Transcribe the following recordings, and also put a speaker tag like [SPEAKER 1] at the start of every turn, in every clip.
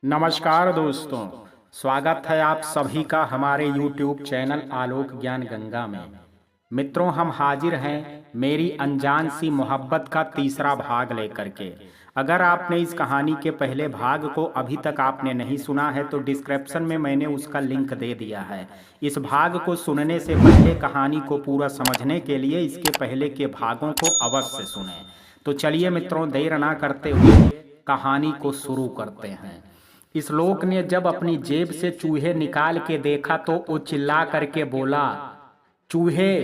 [SPEAKER 1] नमस्कार दोस्तों, स्वागत है आप सभी का हमारे YouTube चैनल आलोक ज्ञान गंगा में। मित्रों, हम हाजिर हैं मेरी अनजान सी मोहब्बत का तीसरा भाग लेकर के। अगर आपने इस कहानी के पहले भाग को अभी तक आपने नहीं सुना है तो डिस्क्रिप्शन में मैंने उसका लिंक दे दिया है। इस भाग को सुनने से पहले कहानी को पूरा समझने के लिए इसके पहले के भागों को अवश्य सुनें। तो चलिए मित्रों, देर ना करते हुए कहानी को शुरू करते हैं। इस लोक ने जब अपनी जेब से चूहे निकाल के देखा तो वो चिल्ला करके बोला, चूहे,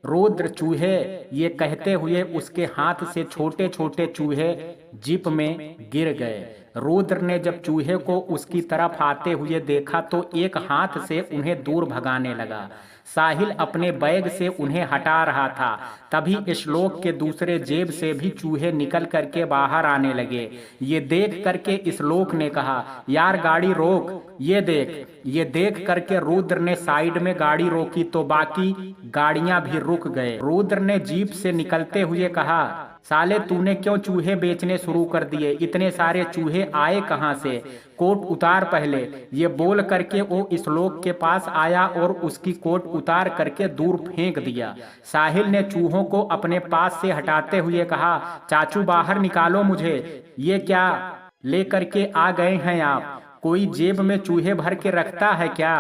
[SPEAKER 1] रुद्र चूहे। ये कहते हुए उसके हाथ से छोटे छोटे चूहे जीप में गिर गए। रुद्र ने जब चूहे को उसकी तरफ आते हुए देखा तो एक हाथ से उन्हें दूर भगाने लगा। साहिल अपने बैग से उन्हें हटा रहा था। तभी श्लोक के दूसरे जेब से भी चूहे निकल करके बाहर आने लगे। ये देख करके श्लोक ने कहा, यार गाड़ी रोक, ये देख करके रुद्र ने साइड में गाड़ी रोकी तो बाकी गाड़ियां भी रुक गए। रुद्र ने जीप से निकलते हुए कहा, साले तूने क्यों चूहे बेचने शुरू कर दिए? इतने सारे चूहे आए कहाँ से? कोट उतार पहले। ये बोल करके वो श्लोक के पास आया और उसकी कोट उतार करके दूर फेंक दिया। साहिल ने चूहों को अपने पास से हटाते हुए कहा, चाचू बाहर निकालो मुझे। ये क्या ले करके आ गए हैं आप? कोई जेब में चूहे भर के रखता है क्या?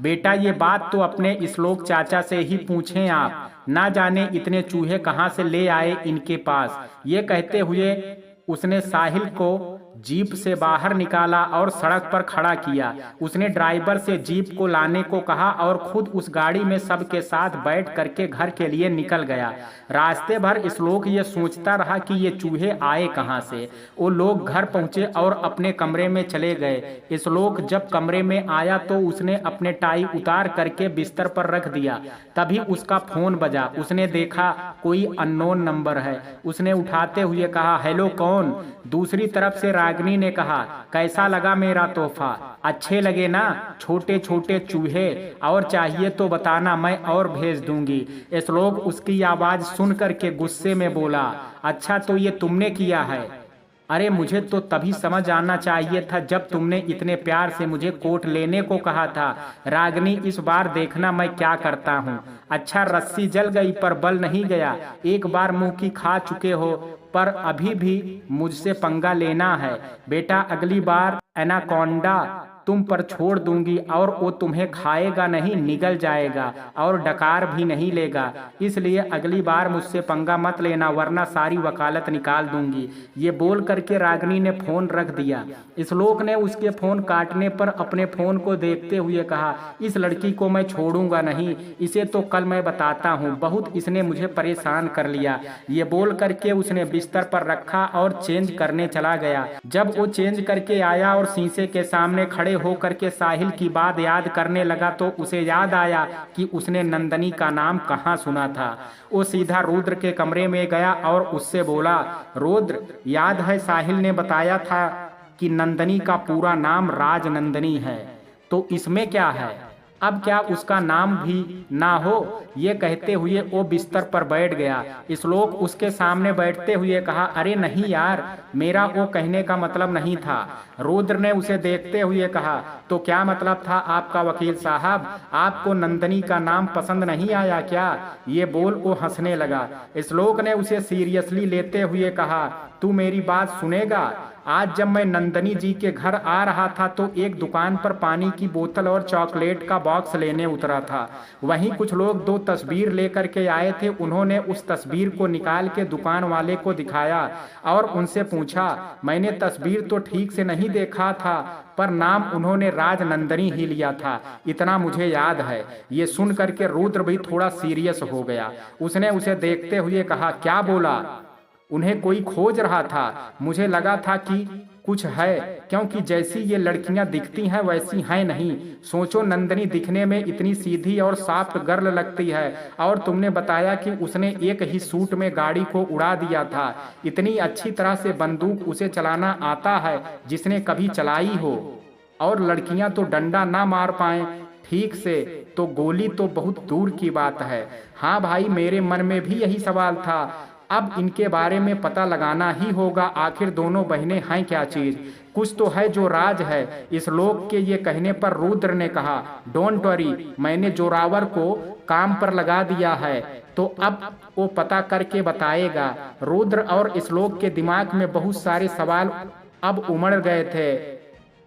[SPEAKER 1] बेटा ये बात तो अपने श्लोक चाचा से ही पूछें आप, ना जाने इतने चूहे कहाँ से ले आए इनके पास। ये कहते हुए उसने साहिल को जीप से बाहर निकाला और सड़क पर खड़ा किया। उसने ड्राइवर से जीप को लाने को कहा और खुद उस गाड़ी में सबके साथ बैठ करके घर के लिए निकल गया। रास्ते भर श्लोक ये सोचता रहा कि ये चूहे आए कहाँ से। वो लोग घर पहुंचे और अपने कमरे में चले गए। श्लोक जब कमरे में आया तो उसने अपने टाई उतार करके बिस्तर पर रख दिया। तभी उसका फोन बजा। उसने देखा कोई अननोन नंबर है। उसने उठाते हुए कहा, हेलो कौन? दूसरी तरफ से रागिनी ने कहा, कैसा लगा मेरा तोहफा? अच्छे लगे ना? छोटे छोटे चूहे और चाहिए तो बताना, मैं और भेज दूंगी। श्लोक उसकी आवाज सुन करके गुस्से में बोला, अच्छा तो ये तुमने किया है? अरे मुझे तो तभी समझ आना चाहिए था जब तुमने इतने प्यार से मुझे कोट लेने को कहा था। रागिनी इस बार देखना मैं क्या करता हूँ। अच्छा रस्सी जल गई पर बल नहीं गया। एक बार मुंह की खा चुके हो पर अभी भी मुझसे पंगा लेना है। बेटा अगली बार एनाकोंडा तुम पर छोड़ दूंगी और वो तुम्हें खाएगा नहीं, निगल जाएगा और डकार भी नहीं लेगा। इसलिए अगली बार मुझसे पंगा मत लेना वरना सारी वकालत निकाल दूंगी। ये बोल करके रागिनी ने फोन रख दिया। श्लोक ने उसके फोन काटने पर अपने फोन को देखते हुए कहा, इस लड़की को मैं छोड़ूंगा नहीं, इसे तो कल मैं बताता हूँ, बहुत इसने मुझे परेशान कर लिया। ये बोल करके उसने बिस्तर पर रखा और चेंज करने चला गया। जब वो चेंज करके आया और शीशे के सामने खड़े होकर के साहिल की बात याद करने लगा तो उसे याद आया कि उसने नंदनी का नाम कहाँ सुना था। वो सीधा रुद्र के कमरे में गया और उससे बोला, रुद्र याद है साहिल ने बताया था कि नंदनी का पूरा नाम राजनंदनी है, तो इसमें क्या है? अब क्या उसका नाम भी ना हो? ये कहते हुए वो बिस्तर पर बैठ गया। श्लोक उसके सामने बैठते हुए कहा, अरे नहीं यार, मेरा वो कहने का मतलब नहीं था। रुद्र ने उसे देखते हुए कहा, तो क्या मतलब था आपका वकील साहब? आपको नंदनी का नाम पसंद नहीं आया क्या? ये बोल वो हंसने लगा। श्लोक ने उसे सीरियसली लेते हुए कहा, तू मेरी बात सुनेगा? आज जब मैं नंदनी जी के घर आ रहा था तो एक दुकान पर पानी की बोतल और चॉकलेट का बॉक्स लेने उतरा था। वहीं कुछ लोग दो तस्वीर लेकर के आए थे। उन्होंने उस तस्वीर को निकाल के दुकान वाले को दिखाया और उनसे पूछा, मैंने तस्वीर तो ठीक से नहीं देखा था पर नाम उन्होंने राजनंदनी ही लिया था, इतना मुझे याद है। ये सुन करके रुद्र भी थोड़ा सीरियस हो गया। उसने उसे देखते हुए कहा, क्या बोला? उन्हें कोई खोज रहा था? मुझे लगा था कि कुछ है, क्योंकि जैसी ये लड़कियां दिखती हैं वैसी हैं नहीं। सोचो नंदनी दिखने में इतनी सीधी और सॉफ्ट गर्ल लगती है और तुमने बताया कि उसने एक ही सूट में गाड़ी को उड़ा दिया था। इतनी अच्छी तरह से बंदूक उसे चलाना आता है जिसने कभी चलाई हो, और लड़कियां तो डंडा ना मार पाए ठीक से तो गोली तो बहुत दूर की बात है। हाँ भाई, मेरे मन में भी यही सवाल था। अब इनके बारे में पता लगाना ही होगा, आखिर दोनों बहनें हैं क्या चीज। कुछ तो है जो राज है। इस लोक के ये कहने पर रुद्र ने कहा, डोंट वरी, मैंने जोरावर को काम पर लगा दिया है, तो अब वो पता करके बताएगा। रुद्र और इस लोक के दिमाग में बहुत सारे सवाल अब उमड़ गए थे,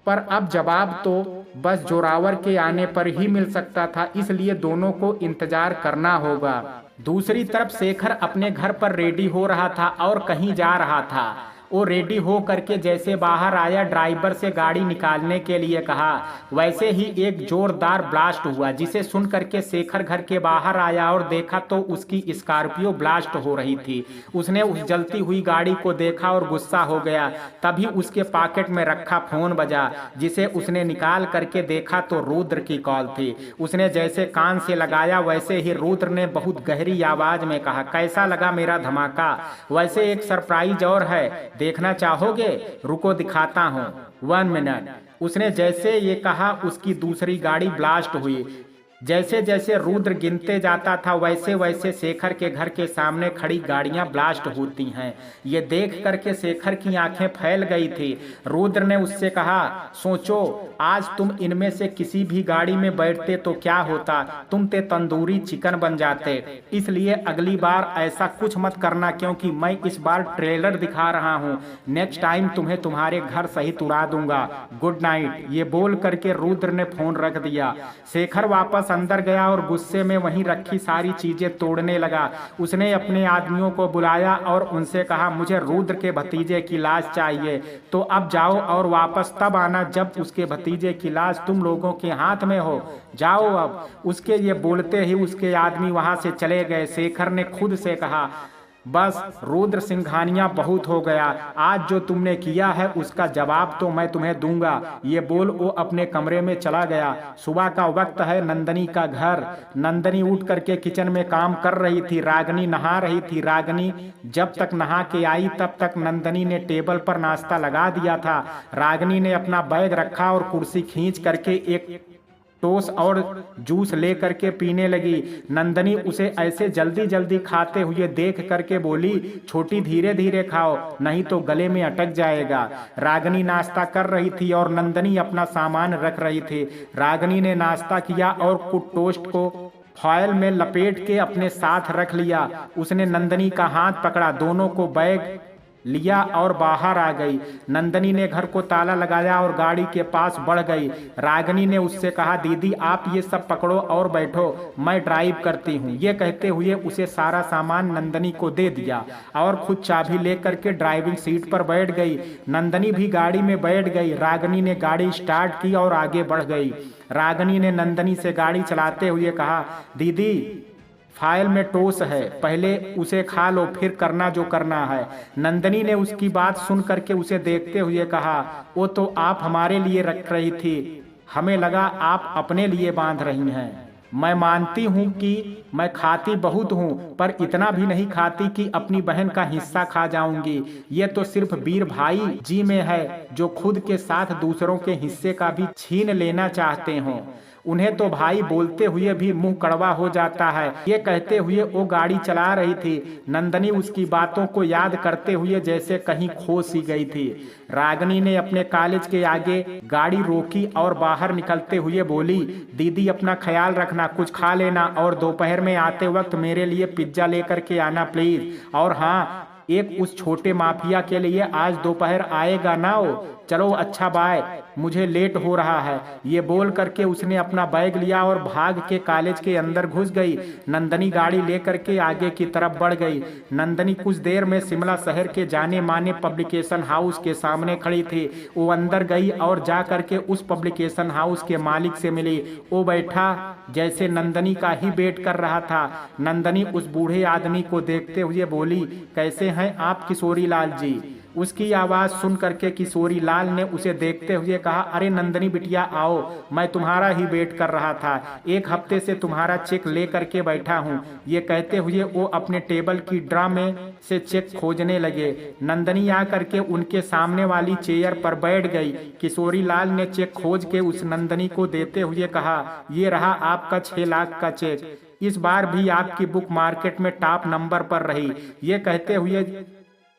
[SPEAKER 1] पर अब जवाब तो बस जोरावर के आने पर ही मिल सकता था, इसलिए दोनों को इंतजार करना होगा। दूसरी तरफ शेखर अपने घर पर रेडी हो रहा था और कहीं जा रहा था। वो रेडी हो करके जैसे बाहर आया, ड्राइवर से गाड़ी निकालने के लिए कहा, वैसे ही एक जोरदार ब्लास्ट हुआ, जिसे सुन करके शेखर घर के बाहर आया और देखा तो उसकी स्कॉर्पियो ब्लास्ट हो रही थी। उसने उस जलती हुई गाड़ी को देखा और गुस्सा हो गया। तभी उसके पॉकेट में रखा फोन बजा, जिसे उसने निकाल करके देखा तो रुद्र की कॉल थी। उसने जैसे कान से लगाया, वैसे ही रुद्र ने बहुत गहरी आवाज में कहा, कैसा लगा मेरा धमाका? वैसे एक सरप्राइज और है, देखना चाहोगे? रुको दिखाता हूँ, 1 मिनट। उसने जैसे ये कहा, उसकी दूसरी गाड़ी ब्लास्ट हुई। जैसे जैसे रुद्र गिनते जाता था, वैसे वैसे शेखर के घर के सामने खड़ी गाड़ियां ब्लास्ट होती हैं। ये देख करके शेखर की आंखें फैल गई थी। रुद्र ने उससे कहा, सोचो आज तुम इनमें से किसी भी गाड़ी में बैठते तो क्या होता? तुम ते तंदूरी चिकन बन जाते। इसलिए अगली बार ऐसा कुछ मत करना, क्योंकि मैं इस बार ट्रेलर दिखा रहा हूँ। नेक्स्ट टाइम तुम्हें तुम्हारे घर सहित उड़ा दूंगा। Good night. ये बोल करके रुद्र ने फोन रख दिया। शेखर वापस अंदर गया और गुस्से में वहीं रखी सारी चीजें तोड़ने लगा। उसने अपने आदमियों को बुलाया और उनसे कहा, मुझे रुद्र के भतीजे की लाश चाहिए, तो अब जाओ और वापस तब आना जब उसके भतीजे की लाश तुम लोगों के हाथ में हो। जाओ अब। उसके ये बोलते ही उसके आदमी वहां से चले गए। शेखर ने खुद से कहा, बस रुद्र सिंघानिया बहुत हो गया, आज जो तुमने किया है उसका जवाब तो मैं तुम्हें दूंगा। ये बोल वो अपने कमरे में चला गया। सुबह का वक्त है, नंदनी का घर। नंदनी उठ करके किचन में काम कर रही थी। रागनी नहा रही थी। रागनी जब तक नहा के आई तब तक नंदनी ने टेबल पर नाश्ता लगा दिया था। रागनी ने अपना बैग रखा और कुर्सी खींच करके एक टोस और जूस ले करके पीने लगी। नंदनी उसे ऐसे जल्दी जल्दी खाते हुए देख करके बोली, छोटी धीरे धीरे खाओ, नहीं तो गले में अटक जाएगा। रागनी नाश्ता कर रही थी और नंदनी अपना सामान रख रही थी। रागनी ने नाश्ता किया और कुछ टोस्ट को फॉयल में लपेट के अपने साथ रख लिया। उसने नंदनी का हाथ पकड़ा, दोनों को बैग लिया और बाहर आ गई। नंदनी ने घर को ताला लगाया और गाड़ी के पास बढ़ गई। रागनी ने उससे कहा, दीदी आप ये सब पकड़ो और बैठो, मैं ड्राइव करती हूँ। ये कहते हुए उसे सारा सामान नंदनी को दे दिया और खुद चाबी लेकर के ड्राइविंग सीट पर बैठ गई। नंदनी भी गाड़ी में बैठ गई। रागनी ने गाड़ी स्टार्ट की और आगे बढ़ गई। रागनी ने नंदनी से गाड़ी चलाते हुए कहा, दीदी फाइल में टोस है, पहले उसे खा लो, फिर करना जो करना है। नंदनी ने उसकी बात सुन करके उसे देखते हुए कहा, वो तो आप हमारे लिए रख रही थी, हमें लगा आप अपने लिए बांध रही हैं। मैं मानती हूँ कि मैं खाती बहुत हूँ, पर इतना भी नहीं खाती कि अपनी बहन का हिस्सा खा जाऊंगी। ये तो सिर्फ वीर भाई जी में है, जो खुद के साथ दूसरों के हिस्से का भी छीन लेना चाहते हों। उन्हें तो भाई बोलते हुए भी मुंह कड़वा हो जाता है। ये कहते हुए वो गाड़ी चला रही थी। नंदनी उसकी बातों को याद करते हुए जैसे कहीं खो सी गई थी। रागनी ने अपने कॉलेज के आगे गाड़ी रोकी और बाहर निकलते हुए बोली, दीदी अपना ख्याल रखना, कुछ खा लेना और दोपहर में आते वक्त मेरे लिए पिज्जा लेकर के आना प्लीज। और हाँ, एक उस छोटे माफिया के लिए आज दोपहर आएगा ना वो। चलो अच्छा बाय, मुझे लेट हो रहा है। ये बोल करके उसने अपना बैग लिया और भाग के कॉलेज के अंदर घुस गई। नंदनी गाड़ी लेकर के आगे की तरफ बढ़ गई। नंदनी कुछ देर में शिमला शहर के जाने माने पब्लिकेशन हाउस के सामने खड़ी थी। वो अंदर गई और जा करके उस पब्लिकेशन हाउस के मालिक से मिली। वो बैठा जैसे नंदनी का ही वेट कर रहा था। नंदनी उस बूढ़े आदमी को देखते हुए बोली, कैसे हैं आप किशोरी लाल जी? उसकी आवाज सुन करके किशोरी लाल ने उसे देखते हुए कहा, अरे नंदनी बिटिया आओ, मैं तुम्हारा ही वेट कर रहा था, एक हफ्ते से तुम्हारा चेक ले करके बैठा हूँ। ये कहते हुए वो अपने टेबल की ड्रा में से चेक खोजने लगे। नंदनी आ करके उनके सामने वाली चेयर पर बैठ गई। किशोरी लाल ने चेक खोज के उस नंदनी को देते हुए कहा, ये रहा आपका 6 लाख का चेक। इस बार भी आपकी बुक मार्केट में टॉप नंबर पर रही। ये कहते हुए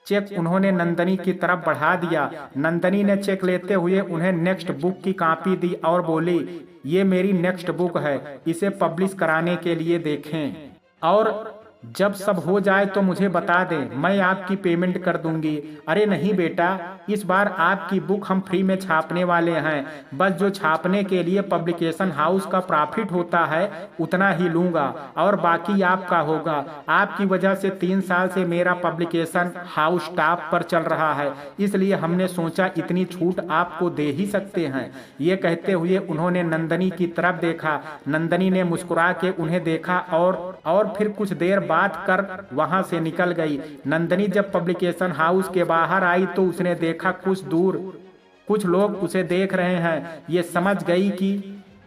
[SPEAKER 1] चेक उन्होंने नंदनी की तरफ बढ़ा दिया। नंदनी ने चेक लेते हुए उन्हें नेक्स्ट बुक की कॉपी दी और बोली, ये मेरी नेक्स्ट बुक है, इसे पब्लिश कराने के लिए देखें और जब सब हो जाए तो मुझे बता दें, मैं आपकी पेमेंट कर दूंगी। अरे नहीं बेटा, इस बार आपकी बुक हम फ्री में छापने वाले हैं, बस जो छापने के लिए पब्लिकेशन हाउस का प्रॉफिट होता है उतना ही लूंगा और बाकी आपका होगा। आपकी वजह से 3 साल से मेरा पब्लिकेशन हाउस टॉप पर चल रहा है, इसलिए हमने सोचा इतनी छूट आपको दे ही सकते हैं। ये कहते हुए उन्होंने नंदनी की तरफ देखा। नंदनी ने मुस्कुरा के उन्हें देखा और फिर कुछ देर बात कर वहां से निकल गई। नंदनी जब पब्लिकेशन हाउस के बाहर आई तो उसने देखा कुछ दूर कुछ लोग उसे देख रहे हैं। ये समझ गई कि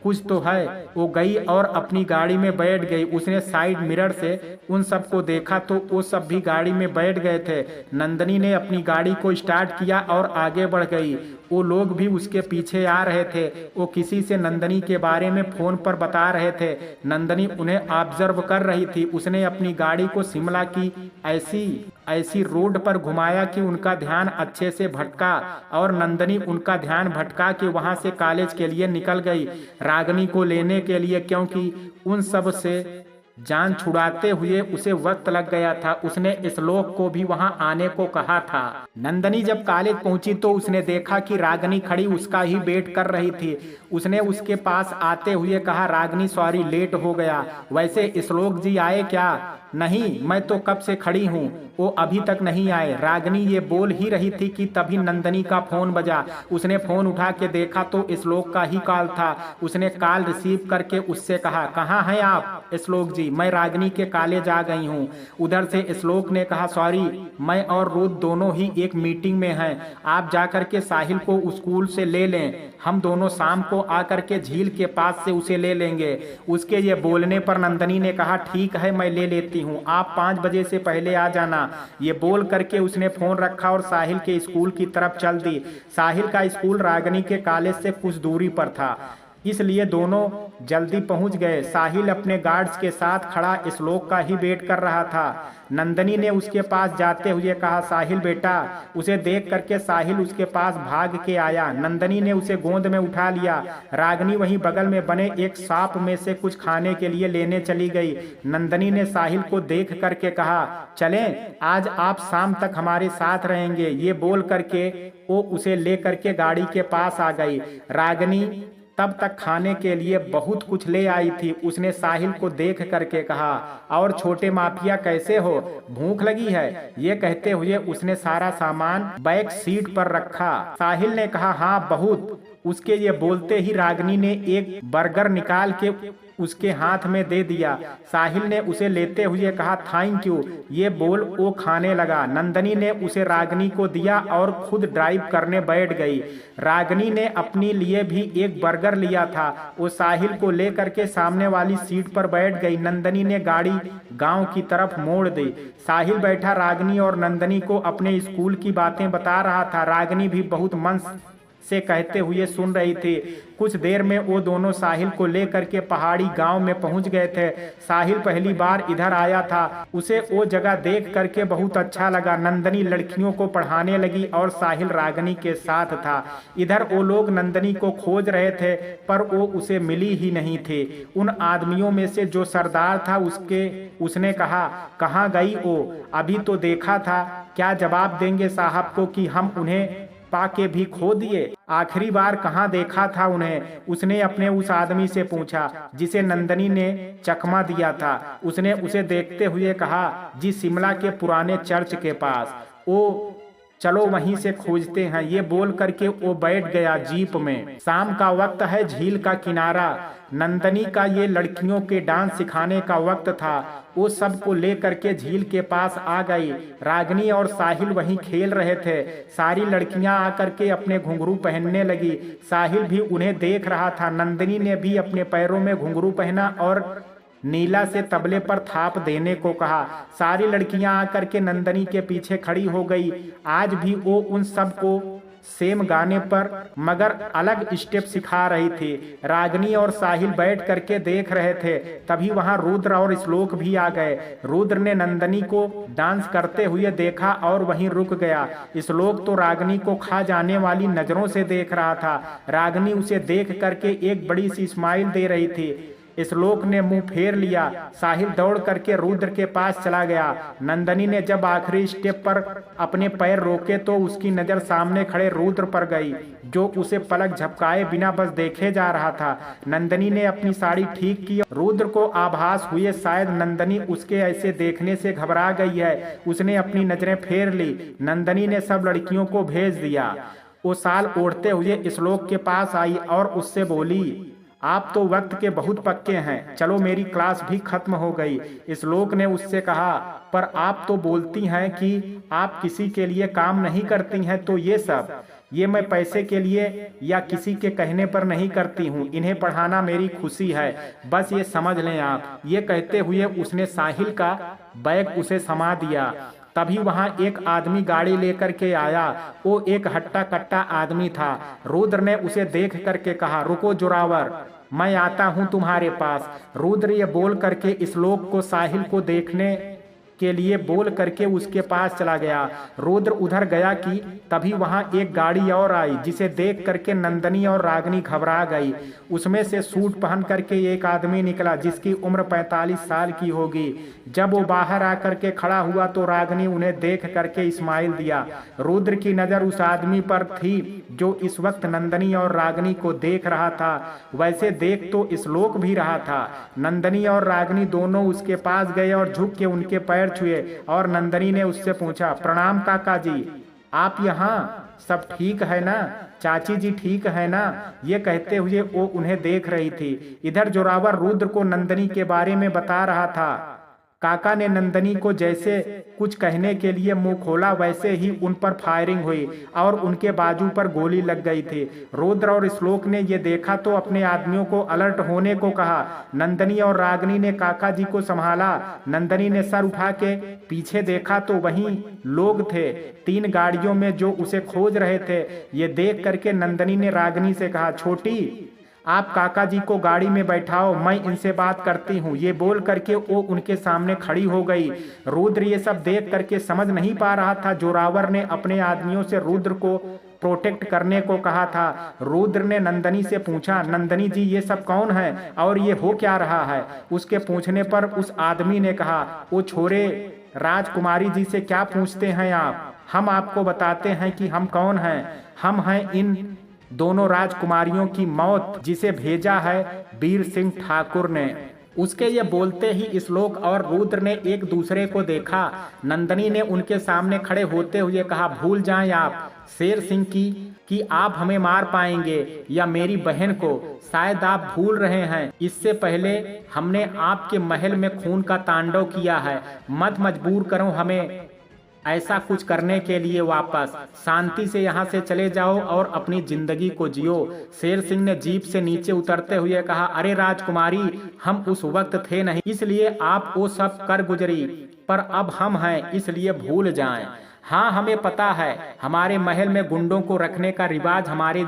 [SPEAKER 1] कुछ तो है। वो गई और अपनी गाड़ी में बैठ गई। उसने साइड मिरर से उन सबको देखा तो वो सब भी गाड़ी में बैठ गए थे। नंदनी ने अपनी गाड़ी को स्टार्ट किया और आगे बढ़ गई। वो लोग भी उसके पीछे आ रहे थे। वो किसी से नंदनी के बारे में फोन पर बता रहे थे। नंदनी उन्हें ऑब्जर्व कर रही थी। उसने अपनी गाड़ी को शिमला की ऐसी रोड पर घुमाया कि उनका ध्यान अच्छे से भटका और नंदनी उनका ध्यान भटका के वहां से कॉलेज के लिए निकल गई, रागनी को लेने के लिए, क्योंकि उन सब से जान छुड़ाते हुए उसे वक्त लग गया था। उसने श्लोक को भी वहां आने को कहा था। नंदनी जब कॉलेज पहुंची तो उसने देखा कि रागनी खड़ी उसका ही वेट कर रही थी। उसने उसके पास आते हुए कहा, रागनी सॉरी लेट हो गया। वैसे श्लोक जी आए क्या? नहीं, मैं तो कब से खड़ी हूँ, वो अभी तक नहीं आए। रागनी ये बोल ही रही थी कि तभी नंदनी का फोन बजा। उसने फोन उठा के देखा तो श्लोक का ही कॉल था। उसने कॉल रिसीव करके उससे कहा, कहाँ हैं आप? श्लोक जी, मैं रागनी के कॉलेज आ गई हूँ। उधर से श्लोक ने कहा, सॉरी, मैं और रुद्र दोनों ही एक मीटिंग में हैं। आप जाकर के साहिल को स्कूल से ले लें, हम दोनों शाम को आकर के झील के पास से उसे ले लेंगे। उसके ये बोलने पर नंदनी ने कहा, ठीक है, मैं ले लेती हूँ, आप 5 बजे से पहले आ जाना। ये बोल करके उसने फोन रखा और साहिल के स्कूल की तरफ चल दी। साहिल का स्कूल रागनी के कॉलेज से कुछ दूरी पर था, इसलिए दोनों जल्दी पहुंच गए। साहिल अपने गार्ड्स के साथ खड़ा श्लोक का ही वेट कर रहा था। नंदनी ने उसके पास जाते हुए कहा, साहिल बेटा। उसे देख करके साहिल उसके पास भाग के आया। नंदनी ने उसे गोद में उठा लिया। रागनी वहीं बगल में बने एक शॉप में से कुछ खाने के लिए लेने चली गई। नंदनी ने साहिल को देख करके कहा, चलें, आज आप शाम तक हमारे साथ रहेंगे। ये बोल करके वो उसे ले करके गाड़ी के पास आ गई। रागनी तब तक खाने के लिए बहुत कुछ ले आई थी। उसने साहिल को देख करके कहा, और छोटे माफिया कैसे हो, भूख लगी है? ये कहते हुए उसने सारा सामान बैक सीट पर रखा। साहिल ने कहा, हाँ बहुत। उसके ये बोलते ही रागनी ने एक बर्गर निकाल के उसके हाथ में दे दिया। साहिल ने उसे लेते हुए कहा, थैंक यू। ये बोल वो खाने लगा। नंदनी ने उसे रागनी को दिया और खुद ड्राइव करने बैठ गई। रागनी ने अपने लिए भी एक बर्गर लिया था। वो साहिल को लेकर के सामने वाली सीट पर बैठ गई। नंदनी ने गाड़ी गांव की तरफ मोड़ दी। साहिल बैठा रागनी और नंदनी को अपने स्कूल की बातें बता रहा था। रागनी भी बहुत मन से कहते हुए सुन रही थी। कुछ देर में वो दोनों साहिल को लेकर के पहाड़ी गांव में पहुंच गए थे। साहिल पहली बार इधर आया था। उसे वो जगह देख करके बहुत अच्छा लगा। नंदनी लड़कियों को पढ़ाने लगी और साहिल रागनी के साथ था। इधर वो लोग नंदनी को खोज रहे थे पर वो उसे मिली ही नहीं थी। उन आदमियों में से जो सरदार था उसने कहा, कहाँ गई वो? अभी तो देखा था। क्या जवाब देंगे साहब को कि हम उन्हें पाके भी खो दिए? आखिरी बार कहाँ देखा था उन्हें? उसने अपने उस आदमी से पूछा जिसे नंदनी ने चकमा दिया था। उसने उसे देखते हुए कहा, जी शिमला के पुराने चर्च के पास। ओ चलो वहीं से खोजते हैं। ये बोल करके वो बैठ गया जीप में। शाम का वक्त है, झील का किनारा। नंदनी का ये लड़कियों के डांस सिखाने का वक्त था। वो सबको ले करके झील के पास आ गई। रागनी और साहिल वहीं खेल रहे थे। सारी लड़कियां आकर के अपने घुंघरू पहनने लगी। साहिल भी उन्हें देख रहा था। नंदनी ने भी अपने पैरों में घुंघरू पहना और नीला से तबले पर थाप देने को कहा। सारी लड़कियां आकर के नंदनी के पीछे खड़ी हो गई। आज भी वो उन सबको सेम गाने पर मगर अलग स्टेप सिखा रही थी। रागिनी और साहिल बैठ करके देख रहे थे। तभी वहां रुद्र और श्लोक भी आ गए। रुद्र ने नंदनी को डांस करते हुए देखा और वहीं रुक गया। श्लोक तो रागिनी को खा जाने वाली नजरों से देख रहा था। रागिनी उसे देख करके एक बड़ी सी स्माइल दे रही थी। श्लोक ने मुंह फेर लिया। साहिल दौड़ करके रुद्र के पास चला गया। नंदनी ने जब आखिरी स्टेप पर अपने पैर रोके तो उसकी नजर सामने खड़े रुद्र पर गई, जो उसे पलक झपकाए बिना बस देखे जा रहा था। नंदनी ने अपनी साड़ी ठीक की। रुद्र को आभास हुए शायद नंदनी उसके ऐसे देखने से घबरा गई है। उसने अपनी नजरें फेर ली। नंदनी ने सब लड़कियों को भेज दिया। वो शाल ओढ़ते हुए श्लोक के पास आई और उससे बोली, आप तो वक्त के बहुत पक्के हैं, चलो मेरी क्लास भी खत्म हो गई। श्लोक ने उससे कहा, पर आप तो बोलती हैं कि आप किसी के लिए काम नहीं करती हैं, तो ये मैं पैसे के लिए या किसी के कहने पर नहीं करती हूँ। इन्हें पढ़ाना मेरी खुशी है, बस ये समझ लें आप। ये कहते हुए उसने साहिल का बैग उसे समा दिया। तभी वहां एक आदमी गाड़ी लेकर के आया। वो एक हट्टा कट्टा आदमी था। रुद्र ने उसे देख करके कहा, रुको जोरावर, मैं आता हूं तुम्हारे पास। रुद्र ये बोल करके श्लोक को साहिल को देखने के लिए बोल करके उसके पास चला गया। रुद्र उधर गया कि तभी वहां एक गाड़ी और आई, जिसे देख करके नंदनी और रागिनी घबरा गई। उसमें से सूट पहन करके एक आदमी निकला जिसकी उम्र 45 साल की होगी। जब वो बाहर आकर के खड़ा हुआ तो रागिनी उन्हें देख करके स्माइल दिया। रुद्र की नजर उस आदमी पर थी जो इस वक्त नंदनी और रागिनी को देख रहा था। वैसे देख तो श्लोक भी रहा था। नंदनी और रागिनी दोनों उसके पास गए और झुक के उनके पैर छुए और नंदनी ने उससे पूछा, प्रणाम काका जी, आप यहाँ? सब ठीक है ना? चाची जी ठीक है ना? ये कहते हुए वो उन्हें देख रही थी। इधर जोरावर रुद्र को नंदनी के बारे में बता रहा था। काका ने नंदनी को जैसे कुछ कहने के लिए मुंह खोला, वैसे ही उन पर फायरिंग हुई और उनके बाजू पर गोली लग गई थी। रुद्र और श्लोक ने ये देखा तो अपने आदमियों को अलर्ट होने को कहा। नंदनी और रागिनी ने काका जी को संभाला। नंदनी ने सर उठा के पीछे देखा तो वहीं लोग थे 3 गाड़ियों में जो उसे खोज रहे थे। ये देख करके नंदनी ने रागिनी से कहा, छोटी, आप काका जी को गाड़ी में बैठाओ, मैं इनसे बात करती हूँ। ये बोल करके वो उनके सामने खड़ी हो गई। रुद्र ये सब देख करके समझ नहीं पा रहा था। जोरावर ने अपने आदमियों से रुद्र को प्रोटेक्ट करने को कहा था। रुद्र ने नंदनी से पूछा, नंदनी जी ये सब कौन है और ये हो क्या रहा है? उसके पूछने पर उस आदमी ने कहा, वो छोरे, राजकुमारी जी से क्या पूछते हैं आप? हम आपको बताते हैं कि हम कौन हैं। हम हैं इन दोनों राजकुमारियों की मौत, जिसे भेजा है वीर सिंह ठाकुर ने। उसके ये बोलते ही श्लोक और रुद्र ने एक दूसरे को देखा। नंदनी ने उनके सामने खड़े होते हुए कहा, भूल जाएं आप शेर सिंह की कि आप हमें मार पाएंगे या मेरी बहन को। शायद आप भूल रहे हैं, इससे पहले हमने आपके महल में खून का तांडव किया है। मत मजबूर करो हमें ऐसा कुछ करने के लिए। वापस शांति से यहाँ से चले जाओ और अपनी जिंदगी को जियो। शेर सिंह ने जीप से नीचे उतरते हुए कहा, अरे राजकुमारी, हम उस वक्त थे नहीं, इसलिए आप वो सब कर गुजरी, पर अब हम हैं, इसलिए भूल जाएं। हाँ, हमें पता है हमारे महल में गुंडों को रखने का रिवाज हमारे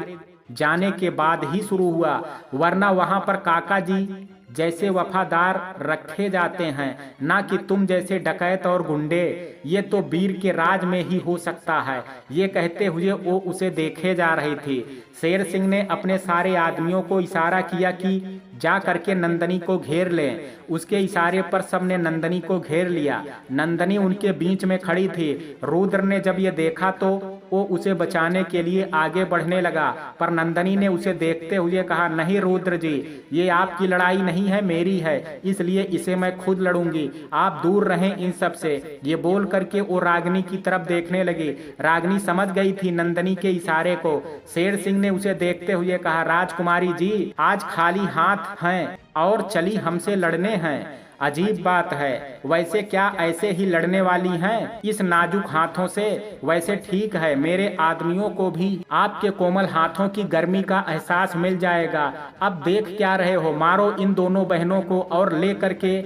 [SPEAKER 1] जाने के बाद ही शुरू हुआ, वरना वहां पर काका जी जैसे वफादार रखे जाते हैं, ना कि तुम जैसे डकैत और गुंडे। ये तो वीर के राज में ही हो सकता है। ये कहते हुए वो उसे देखे जा रही थी। शेर सिंह ने अपने सारे आदमियों को इशारा किया कि जा करके नंदनी को घेर लें। उसके इशारे पर सबने नंदनी को घेर लिया। नंदनी उनके बीच में खड़ी थी। रुद्र ने जब ये देखा तो वो उसे बचाने के लिए आगे बढ़ने लगा, पर नंदनी ने उसे देखते हुए कहा, नहीं रुद्र जी, ये आपकी लड़ाई नहीं है, मेरी है, इसलिए इसे मैं खुद लड़ूंगी। आप दूर रहें इन सब से। ये बोल करके वो रागिनी की तरफ देखने लगी। रागिनी समझ गई थी नंदनी के इशारे को। शेर सिंह ने उसे देखते हुए कहा, राजकुमारी जी, आज खाली हाथ हैं और चली हमसे लड़ने हैं। अजीब बात है, वैसे क्या ऐसे ही लड़ने वाली हैं इस नाजुक हाथों से? वैसे ठीक है, मेरे आदमियों को भी आपके कोमल हाथों की गर्मी का एहसास मिल जाएगा। अब देख क्या रहे हो, मारो इन दोनों बहनों को और ले करके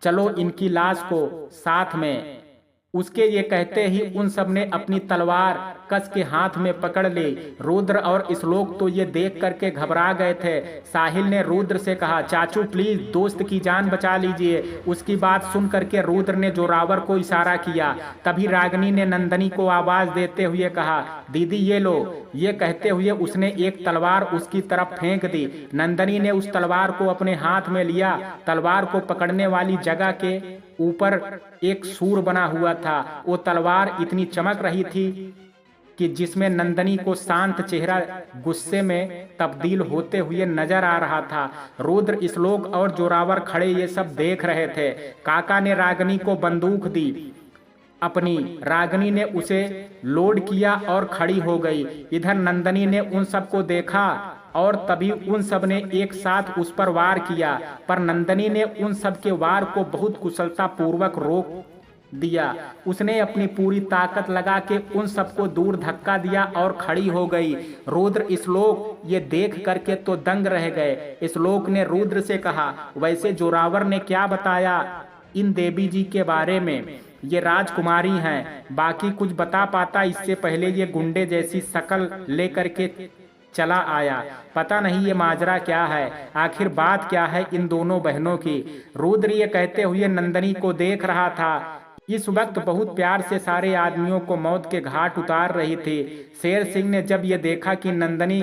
[SPEAKER 1] चलो इनकी लाश को साथ में। उसके ये कहते ही उन सब ने अपनी तलवार कस के हाथ में पकड़ ली। रुद्र और श्लोक तो ये देख करके घबरा गए थे। साहिल ने रुद्र से कहा, चाचू प्लीज दोस्त की जान बचा लीजिए। उसकी बात सुन करके रुद्र ने जोरावर को इशारा किया। तभी रागिनी ने नंदनी को आवाज देते हुए कहा, दीदी ये लो। ये कहते हुए उसने एक तलवार उसकी तरफ फेंक दी। नंदनी ने उस तलवार को अपने हाथ में लिया। तलवार को पकड़ने वाली जगह के ऊपर एक सूर बना हुआ था। वो तलवार इतनी चमक रही थी कि जिसमें नंदनी को शांत चेहरा गुस्से में तब्दील होते हुए नजर आ रहा था। रुद्र, श्लोक और जोरावर खड़े ये सब देख रहे थे। काका ने रागिनी को बंदूक दी अपनी। रागिनी ने उसे लोड किया और खड़ी हो गई। इधर नंदनी ने उन सबको देखा और तभी उन सब ने एक साथ उस पर वार किया, पर नंदनी ने उन सब के वार को बहुत कुशलता पूर्वक रोक दिया। उसने अपनी पूरी ताकत लगा के उन सबको दूर धक्का दिया और खड़ी हो गई। रुद्र श्लोक ये देख करके तो दंग रह गए। श्लोक ने रुद्र से कहा, वैसे जोरावर ने क्या बताया इन देवी जी के बारे में? ये राजकुमारी हैं, बाकी कुछ बता पाता? इससे पहले ये गुंडे जैसी शकल लेकर के चला आया। पता नहीं ये माजरा क्या है, आखिर बात क्या है इन दोनों बहनों की? रुद्र ये कहते हुए नंदनी को देख रहा था। इस वक्त बहुत प्यार से सारे आदमियों को मौत के घाट उतार रही थी। शेर सिंह ने जब ये देखा कि नंदनी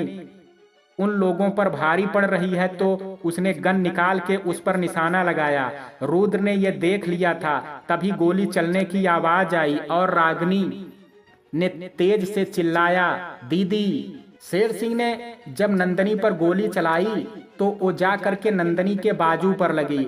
[SPEAKER 1] उन लोगों पर भारी पड़ रही है तो उसने गन निकाल के उस पर निशाना लगाया। रुद्र ने यह देख लिया था। तभी गोली चलने की आवाज आई और रागिनी ने तेज से चिल्लाया, दीदी। शेर सिंह ने जब नंदनी पर गोली चलाई तो वो जा करके नंदनी के बाजू पर लगी।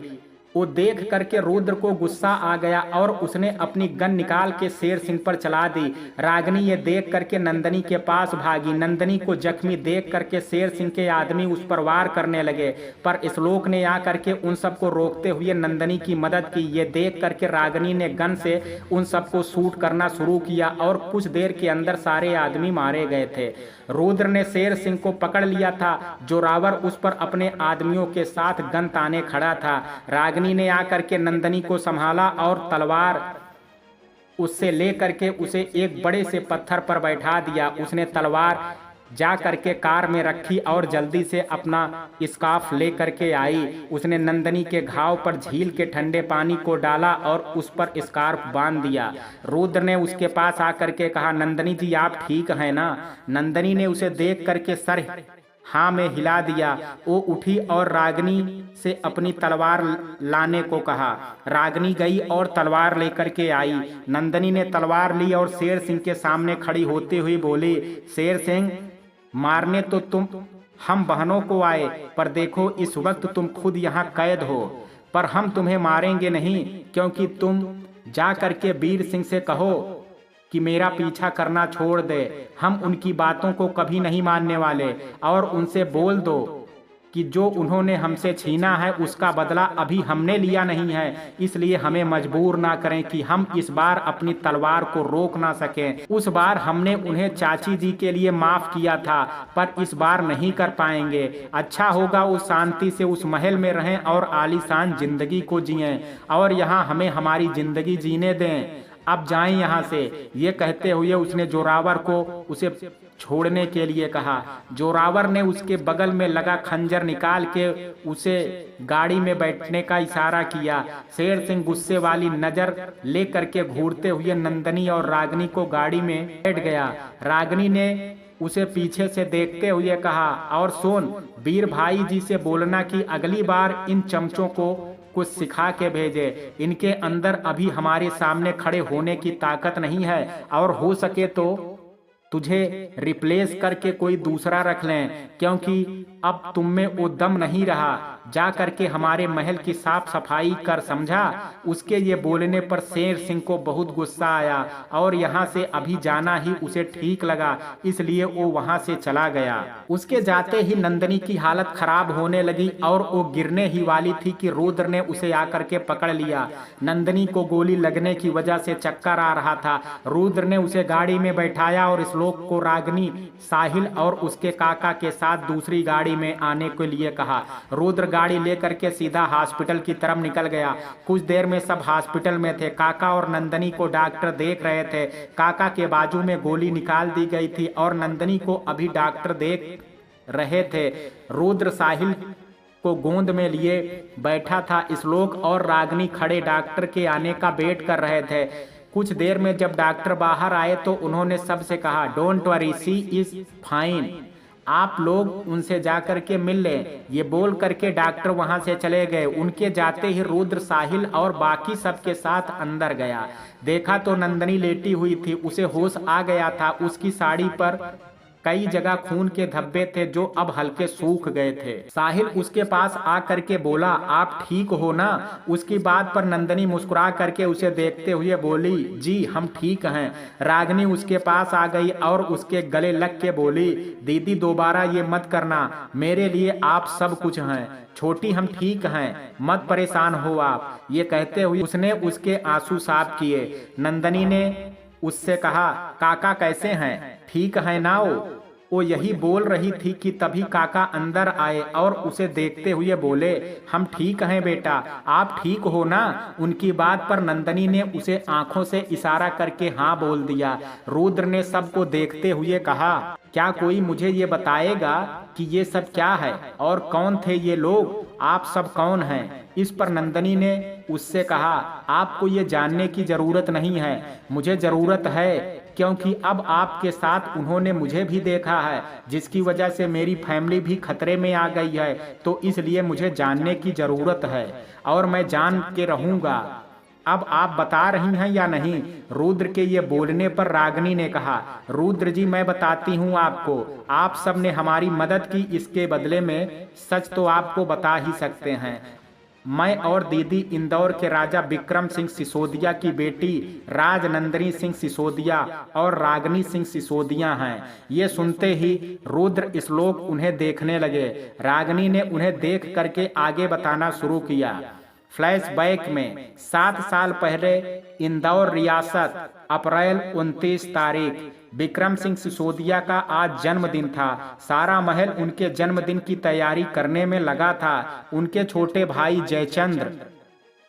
[SPEAKER 1] वो देख करके रुद्र को गुस्सा आ गया और उसने अपनी गन निकाल के शेर सिंह पर चला दी। रागिनी ये देख करके नंदनी के पास भागी। नंदनी को जख्मी देख करके शेर सिंह के आदमी उस पर वार करने लगे, पर श्लोक ने आ करके उन सबको रोकते हुए नंदनी की मदद की। ये देख करके रागिनी ने गन से उन सबको शूट करना शुरू किया और कुछ देर के अंदर सारे आदमी मारे गए थे। रुद्र ने शेर सिंह को पकड़ लिया था। जोरावर उस पर अपने आदमियों के साथ गन ताने खड़ा था। रागिनी ने आकर के नंदनी को संभाला और तलवार उससे लेकर के उसे एक बड़े से पत्थर पर बैठा दिया। उसने तलवार जा करके कार में रखी और जल्दी से अपना स्कार्फ ले करके आई। उसने नंदनी के घाव पर झील के ठंडे पानी को डाला और उस पर स्कार्फ बांध दिया। रुद्र ने उसके पास आकर के कहा, नंदनी जी आप ठीक हैं ना? नंदनी ने उसे देख करके सर हाँ में हिला दिया। वो उठी और रागिनी से अपनी तलवार लाने को कहा। रागिनी गई और तलवार लेकर के आई। नंदनी ने तलवार ली और शेर सिंह के सामने खड़ी होते हुए बोली, शेर सिंह, मारने तो तुम हम बहनों को आए, पर देखो इस वक्त तुम खुद यहाँ कैद हो, पर हम तुम्हें मारेंगे नहीं, क्योंकि तुम जा करके वीर सिंह से कहो कि मेरा पीछा करना छोड़ दे। हम उनकी बातों को कभी नहीं मानने वाले, और उनसे बोल दो कि जो उन्होंने हमसे छीना है उसका बदला अभी हमने लिया नहीं है, इसलिए हमें मजबूर ना करें कि हम इस बार अपनी तलवार को रोक ना सकें। उस बार हमने उन्हें चाची जी के लिए माफ किया था, पर इस बार नहीं कर पाएंगे। अच्छा होगा वो शांति से उस महल में रहें और आलीशान जिंदगी को जिएं, और यहाँ हमें हमारी जिंदगी जीने दें। अब जाएं यहाँ से। ये कहते हुए उसने जोरावर को उसे छोड़ने के लिए कहा। जोरावर ने उसके बगल में लगा खंजर निकाल के उसे गाड़ी में बैठने का इशारा किया। शेर सिंह गुस्से वाली नजर ले करके घूरते हुए नंदनी और रागिनी को गाड़ी में बैठ गया। रागिनी ने उसे पीछे से देखते हुए कहा, और सुन, वीर भाई जी से बोलना कि अगली बार इन चमचों को कुछ सिखा के भेजे। इनके अंदर अभी हमारे सामने खड़े होने की ताकत नहीं है, और हो सके तो तुझे रिप्लेस करके कोई दूसरा रख लें, क्योंकि अब तुम में वो दम नहीं रहा। जा करके हमारे महल की साफ सफाई कर, समझा? उसके ये बोलने पर शेर सिंह को बहुत गुस्सा आया और यहाँ से अभी जाना ही उसे ठीक लगा, इसलिए वो वहाँ से चला गया। उसके जाते ही नंदनी की हालत खराब होने लगी और वो गिरने ही वाली थी कि रुद्र ने उसे आकर के पकड़ लिया। नंदनी को गोली लगने की वजह से चक्कर आ रहा था। रुद्र ने उसे गाड़ी में बैठाया और श्लोक को रागिनी, साहिल और उसके काका के साथ दूसरी गाड़ी गाड़ी में आने के लिए कहा। रुद्र गाड़ी लेकर के सीधा हॉस्पिटल की तरफ निकल गया। कुछ देर में सब हॉस्पिटल में थे। काका और नंदनी को डॉक्टर देख रहे थे। काका के बाजू में गोली निकाल दी गई थी और नंदनी को अभी डॉक्टर देख रहे थे। रुद्र साहिल को गोंद में लिए बैठा था। श्लोक और रागिनी खड़े डॉक्टर के आने का वेट कर रहे थे। कुछ देर में जब डॉक्टर बाहर आए तो उन्होंने सबसे कहा, don't worry, she is fine, आप लोग उनसे जाकर के मिल लें। ये बोल करके डॉक्टर वहां से चले गए। उनके जाते ही रुद्र साहिल और बाकी सबके साथ अंदर गया। देखा तो नंदनी लेटी हुई थी। उसे होश आ गया था। उसकी साड़ी पर कई जगह खून के धब्बे थे जो अब हल्के सूख गए थे। साहिल उसके पास आ करके बोला, आप ठीक हो ना? उसकी बात पर नंदनी मुस्कुरा करके उसे देखते हुए बोली, जी हम ठीक हैं। रागिनी उसके पास आ गई और उसके गले लग के बोली, दीदी दोबारा ये मत करना, मेरे लिए आप सब कुछ हैं। छोटी हम ठीक हैं, मत परेशान हो आप। ये कहते हुए उसने उसके आंसू साफ किए। नंदनी ने उससे कहा, काका कैसे हैं, ठीक है ना? वो यही बोल रही थी कि तभी काका अंदर आए और उसे देखते हुए बोले, हम ठीक हैं बेटा, आप ठीक हो ना? उनकी बात पर नंदनी ने उसे आंखों से इशारा करके हाँ बोल दिया। रुद्र ने सबको देखते हुए कहा, क्या कोई मुझे ये बताएगा कि ये सब क्या है और कौन थे ये लोग? आप सब कौन हैं? इस पर नंदनी ने उससे कहा, आपको ये जानने की जरूरत नहीं है, मुझे जरूरत है, क्योंकि अब आपके साथ उन्होंने मुझे भी देखा है, जिसकी वजह से मेरी फैमिली भी खतरे में आ गई है। तो इसलिए मुझे जानने की जरूरत है और मैं जान के रहूंगा। अब आप बता रही हैं या नहीं? रुद्र के ये बोलने पर रागिनी ने कहा, रुद्र जी मैं बताती हूँ आपको, आप सब ने हमारी मदद की, इसके बदले में सच तो आपको बता ही सकते हैं। मैं और दीदी इंदौर के राजा विक्रम सिंह सिसोदिया की बेटी राजनंदिनी सिंह सिसोदिया और रागिनी सिंह सिसोदिया हैं। ये सुनते ही रुद्र श्लोक उन्हें देखने लगे। रागिनी ने उन्हें देख करके आगे बताना शुरू किया। फ्लैशबैक में 7 साल पहले इंदौर रियासत, अप्रैल 29 तारीख, विक्रम सिंह सिसोदिया का आज जन्मदिन था। सारा महल उनके जन्मदिन की तैयारी करने में लगा था। उनके छोटे भाई जयचंद्र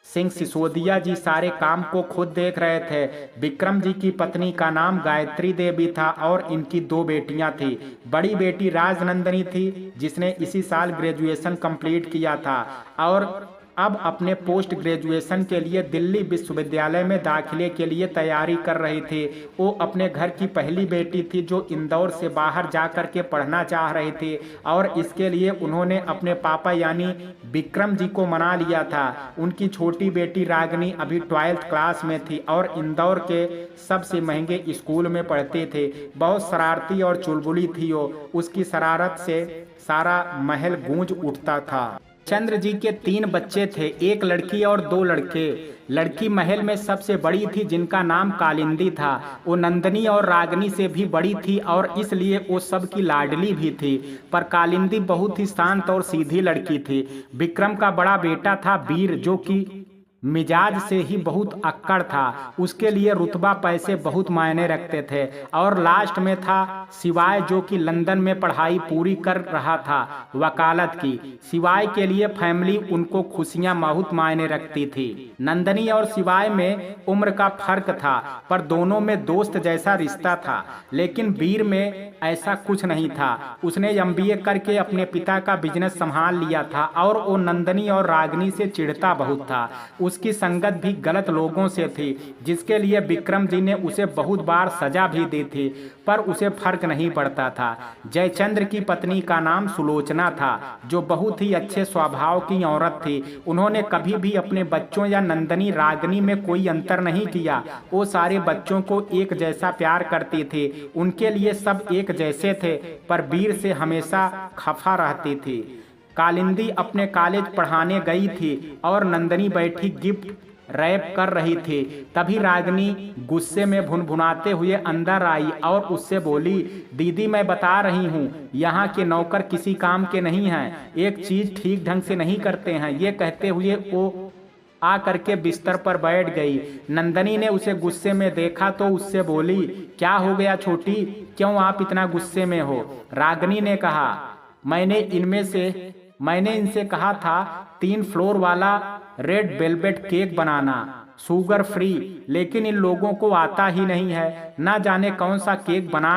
[SPEAKER 1] सिंह सिसोदिया जी सारे काम को खुद देख रहे थे। विक्रम जी की पत्नी का नाम गायत्री देवी था और इनकी 2 बेटियां थी। बड़ी बेटी राजनंदिनी थी, जिसने इसी साल ग्रेजुएशन कंप्लीट किया था और अब अपने पोस्ट ग्रेजुएशन के लिए दिल्ली विश्वविद्यालय में दाखिले के लिए तैयारी कर रही थी। वो अपने घर की पहली बेटी थी जो इंदौर से बाहर जाकर के पढ़ना चाह रही थी और इसके लिए उन्होंने अपने पापा यानी विक्रम जी को मना लिया था। उनकी छोटी बेटी रागिनी अभी 12th क्लास में थी और इंदौर के सबसे महंगे स्कूल में पढ़ते थे। बहुत शरारती और चुलबुली थी वो। उसकी शरारत से सारा महल गूंज उठता था। चंद्र जी के 3 बच्चे थे, 1 लड़की और 2 लड़के। लड़की महल में सबसे बड़ी थी, जिनका नाम कालिंदी था। वो नंदनी और रागिनी से भी बड़ी थी और इसलिए वो सबकी लाडली भी थी। पर कालिंदी बहुत ही शांत और सीधी लड़की थी। विक्रम का बड़ा बेटा था वीर, जो कि मिजाज से ही बहुत अक्कड़ था। उसके लिए रुतबा पैसे बहुत मायने रखते थे। और लास्ट में था शिवाय, जो कि लंदन में पढ़ाई पूरी कर रहा था वकालत की। शिवाय के लिए फैमिली उनको खुशियां बहुत मायने रखती थी। नंदनी और शिवाय में उम्र का फर्क था, पर दोनों में दोस्त जैसा रिश्ता था। लेकिन वीर में ऐसा कुछ नहीं था। उसने MBA करके अपने पिता का बिजनेस संभाल लिया था और वो नंदनी और रागिनी से चिढ़ता बहुत था। उसकी संगत भी गलत लोगों से थी, जिसके लिए विक्रम जी ने उसे बहुत बार सजा भी दी थी, पर उसे फर्क नहीं पड़ता था। जयचंद्र की पत्नी का नाम सुलोचना था, जो बहुत ही अच्छे स्वभाव की औरत थी। उन्होंने कभी भी अपने बच्चों या नंदनी रागिनी में कोई अंतर नहीं किया। वो सारे बच्चों को एक जैसा प्यार करती थी। उनके लिए सब एक जैसे थे, पर वीर से हमेशा खफा रहती थी। कालिंदी अपने कॉलेज पढ़ाने गई थी और नंदनी बैठी गिफ्ट रैप कर रही थी। तभी रागिनी गुस्से में भुनभुनाते हुए अंदर आई और उससे बोली, दीदी मैं बता रही हूँ, यहाँ के नौकर किसी काम के नहीं हैं, एक चीज ठीक ढंग से नहीं करते हैं। ये कहते हुए वो आ करके बिस्तर पर बैठ गई। नंदनी ने उसे गुस्से में देखा तो उससे बोली, क्या हो गया छोटी, क्यों आप इतना गुस्से में हो? रागिनी ने कहा, मैंने इनसे कहा था 3 फ्लोर वाला रेड वेलवेट केक बनाना, शुगर फ्री, लेकिन इन लोगों को आता ही नहीं है। ना जाने कौन सा केक बना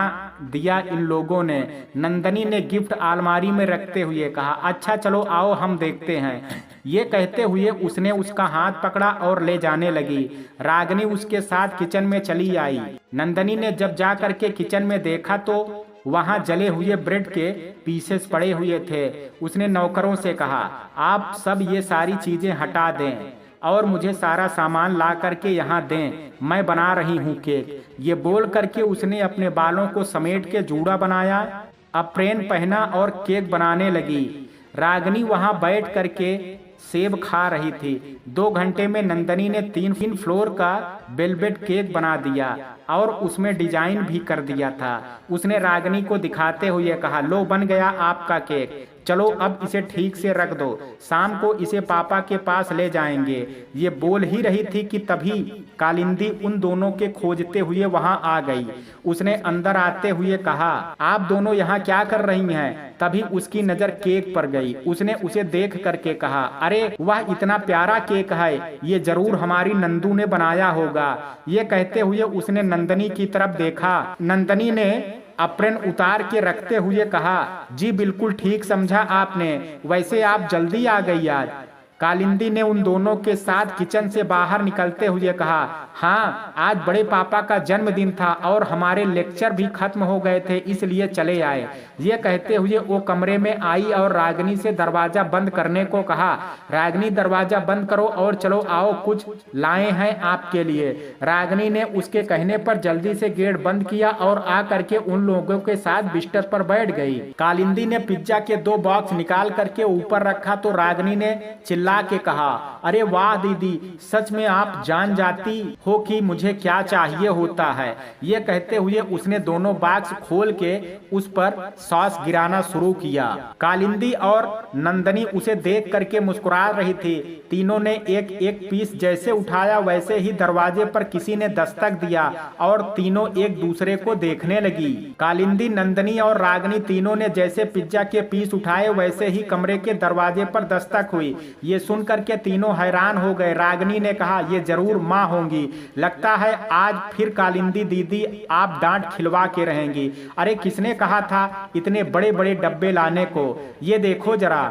[SPEAKER 1] दिया इन लोगों ने। नंदनी ने गिफ्ट अलमारी में रखते हुए कहा, अच्छा चलो आओ हम देखते हैं। ये कहते हुए उसने उसका हाथ पकड़ा और ले जाने लगी। रागिनी उसके साथ किचन में चली आई। नंदनी ने जब जा करके किचन में देखा तो वहां जले हुए ब्रेड के पीसेस पड़े हुए थे। उसने नौकरों से कहा, आप सब ये सारी चीजें हटा दें और मुझे सारा सामान ला करके यहाँ दें, मैं बना रही हूँ केक। ये बोल करके उसने अपने बालों को समेट के जूड़ा बनाया, अप्रेन पहना और केक बनाने लगी। रागिनी वहां बैठ करके सेब खा रही थी। 2 घंटे में नंदनी ने 3 फ्लोर का वेलवेट केक बना दिया और उसमें डिजाइन भी कर दिया था। उसने रागिनी को दिखाते हुए कहा, लो बन गया आपका केक, चलो अब इसे ठीक से रख दो, शाम को इसे पापा के पास ले जाएंगे। ये बोल ही रही थी कि तभी कालिंदी उन दोनों के खोजते हुए वहां आ गई। उसने अंदर आते हुए कहा, आप दोनों यहाँ क्या कर रही हैं? तभी उसकी नजर केक पर गई। उसने उसे देख करके कहा, अरे वह इतना प्यारा केक है, ये जरूर हमारी नंदू ने बनाया होगा। ये कहते हुए उसने नंदनी की तरफ देखा। नंदनी ने अप्रेन उतार के रखते हुए कहा, जी बिल्कुल ठीक समझा आपने, वैसे आप जल्दी आ गई आज। कालिंदी ने उन दोनों के साथ किचन से बाहर निकलते हुए कहा, हाँ आज बड़े पापा का जन्मदिन था और हमारे लेक्चर भी खत्म हो गए थे, इसलिए चले आए। ये कहते हुए वो कमरे में आई और रागिनी से दरवाजा बंद करने को कहा। रागिनी दरवाजा बंद करो और चलो आओ, कुछ लाए हैं आपके लिए। रागिनी ने उसके कहने पर जल्दी से गेट बंद किया और आ करके उन लोगों के साथ बिस्तर पर बैठ गई। कालिंदी ने पिज्जा के 2 बॉक्स निकाल करके ऊपर रखा तो रागिनी ने चिल्ला के कहा, अरे वाह दीदी, सच में आप जान जाती हो कि मुझे क्या चाहिए होता है। ये कहते हुए उसने दोनों बॉक्स खोल के उस पर सॉस गिराना शुरू किया। कालिंदी और नंदनी उसे देख करके मुस्कुरा रही थी। तीनों ने एक एक पीस जैसे उठाया वैसे ही दरवाजे पर किसी ने दस्तक दिया और तीनों एक दूसरे को देखने लगी। कालिंदी, नंदनी और रागिनी तीनों ने जैसे पिज्जा के पीस उठाए वैसे ही कमरे के दरवाजे पर दस्तक हुई। ये सुन करके तीनों हैरान हो गए। रागिनी ने कहा, ये जरूर माँ होंगी, लगता है आज फिर कालिंदी दीदी आप डांट खिलवा के रहेंगी। अरे किसने कहा था इतने बड़े बड़े डब्बे लाने को, ये देखो जरा,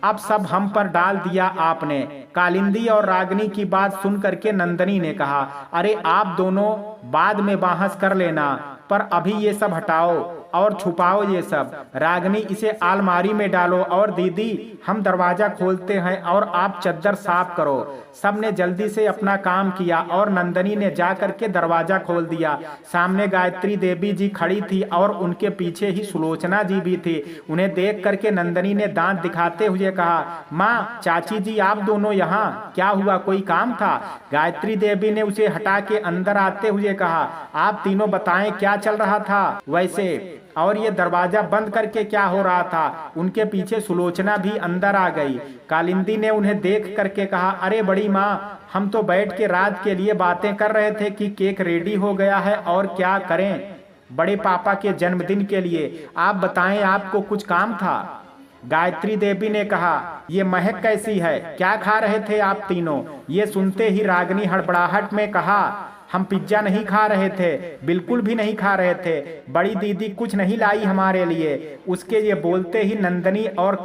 [SPEAKER 1] अब सब हम पर डाल दिया आपने। कालिंदी और रागिनी की बात सुन करके नंदनी ने कहा, अरे आप दोनों बाद में बहस कर लेना, पर अभी ये सब हटाओ और छुपाओ ये सब। रागिनी, इसे अलमारी में डालो और दीदी हम दरवाजा खोलते हैं और आप चद्दर साफ करो। सबने जल्दी से अपना काम किया और नंदनी ने जा करके दरवाजा खोल दिया। सामने गायत्री देवी जी खड़ी थी और उनके पीछे ही सुलोचना जी भी थी। उन्हें देख करके नंदनी ने दांत दिखाते हुए कहा, माँ, चाची जी आप दोनों यहाँ, क्या हुआ, कोई काम था? गायत्री देवी ने उसे हटा के अंदर आते हुए कहा, आप तीनों बताएं क्या चल रहा था वैसे, और ये दरवाजा बंद करके क्या हो रहा था? उनके पीछे सुलोचना भी अंदर आ गई। कालिंदी ने उन्हें देख करके कहा, अरे बड़ी माँ, हम तो बैठ के रात के लिए बातें कर रहे थे कि केक रेडी हो गया है और क्या करें बड़े पापा के जन्मदिन के लिए। आप बताएं, आपको कुछ काम था? गायत्री देवी ने कहा, ये महक कैसी है, क्या खा रहे थे आप तीनों? ये सुनते ही रागिनी हड़बड़ाहट में कहा, हम पिज्जा नहीं खा रहे थे, बिल्कुल भी नहीं खा रहे थे, बड़ी दीदी कुछ नहीं लाई हमारे लिए। उसके ये बोलते ही नंदनी और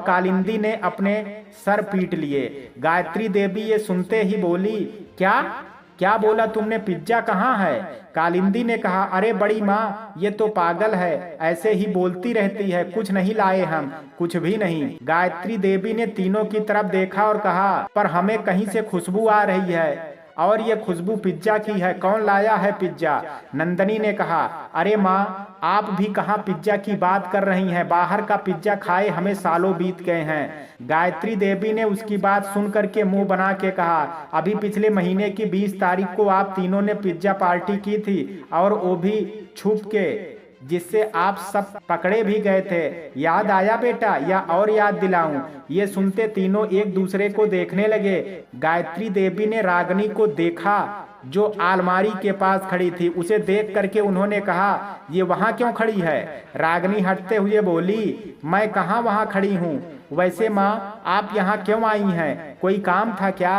[SPEAKER 1] कालिंदी ने अपने सर पीट लिए। गायत्री देवी ये सुनते ही बोली, क्या बोला तुमने, पिज्जा कहाँ है? कालिंदी ने कहा, अरे बड़ी माँ, ये तो पागल है, ऐसे ही बोलती रहती है, कुछ नहीं लाए हम, कुछ भी नहीं। गायत्री देवी ने तीनों की तरफ देखा और कहा, पर हमें कहीं से खुशबू आ रही है और ये खुशबू पिज्जा की है, कौन लाया है पिज्जा? नंदनी ने कहा, अरे माँ, आप भी कहाँ पिज्जा की बात कर रही हैं, बाहर का पिज्जा खाए हमें सालों बीत गए हैं। गायत्री देवी ने उसकी बात सुन करके मुंह बना के कहा, अभी पिछले महीने की 20 तारीख को आप तीनों ने पिज्जा पार्टी की थी और वो भी छुप के, जिससे आप सब पकड़े भी गए थे, याद आया बेटा, या और याद दिलाऊं? ये सुनते तीनों एक दूसरे को देखने लगे। गायत्री देवी ने रागिनी को देखा जो अलमारी के पास खड़ी थी उसे देख करके उन्होंने कहा, ये वहाँ क्यों खड़ी है? रागिनी हटते हुए बोली, मैं कहाँ वहाँ खड़ी हूँ। वैसे माँ आप यहाँ क्यों आई हैं? कोई काम था क्या?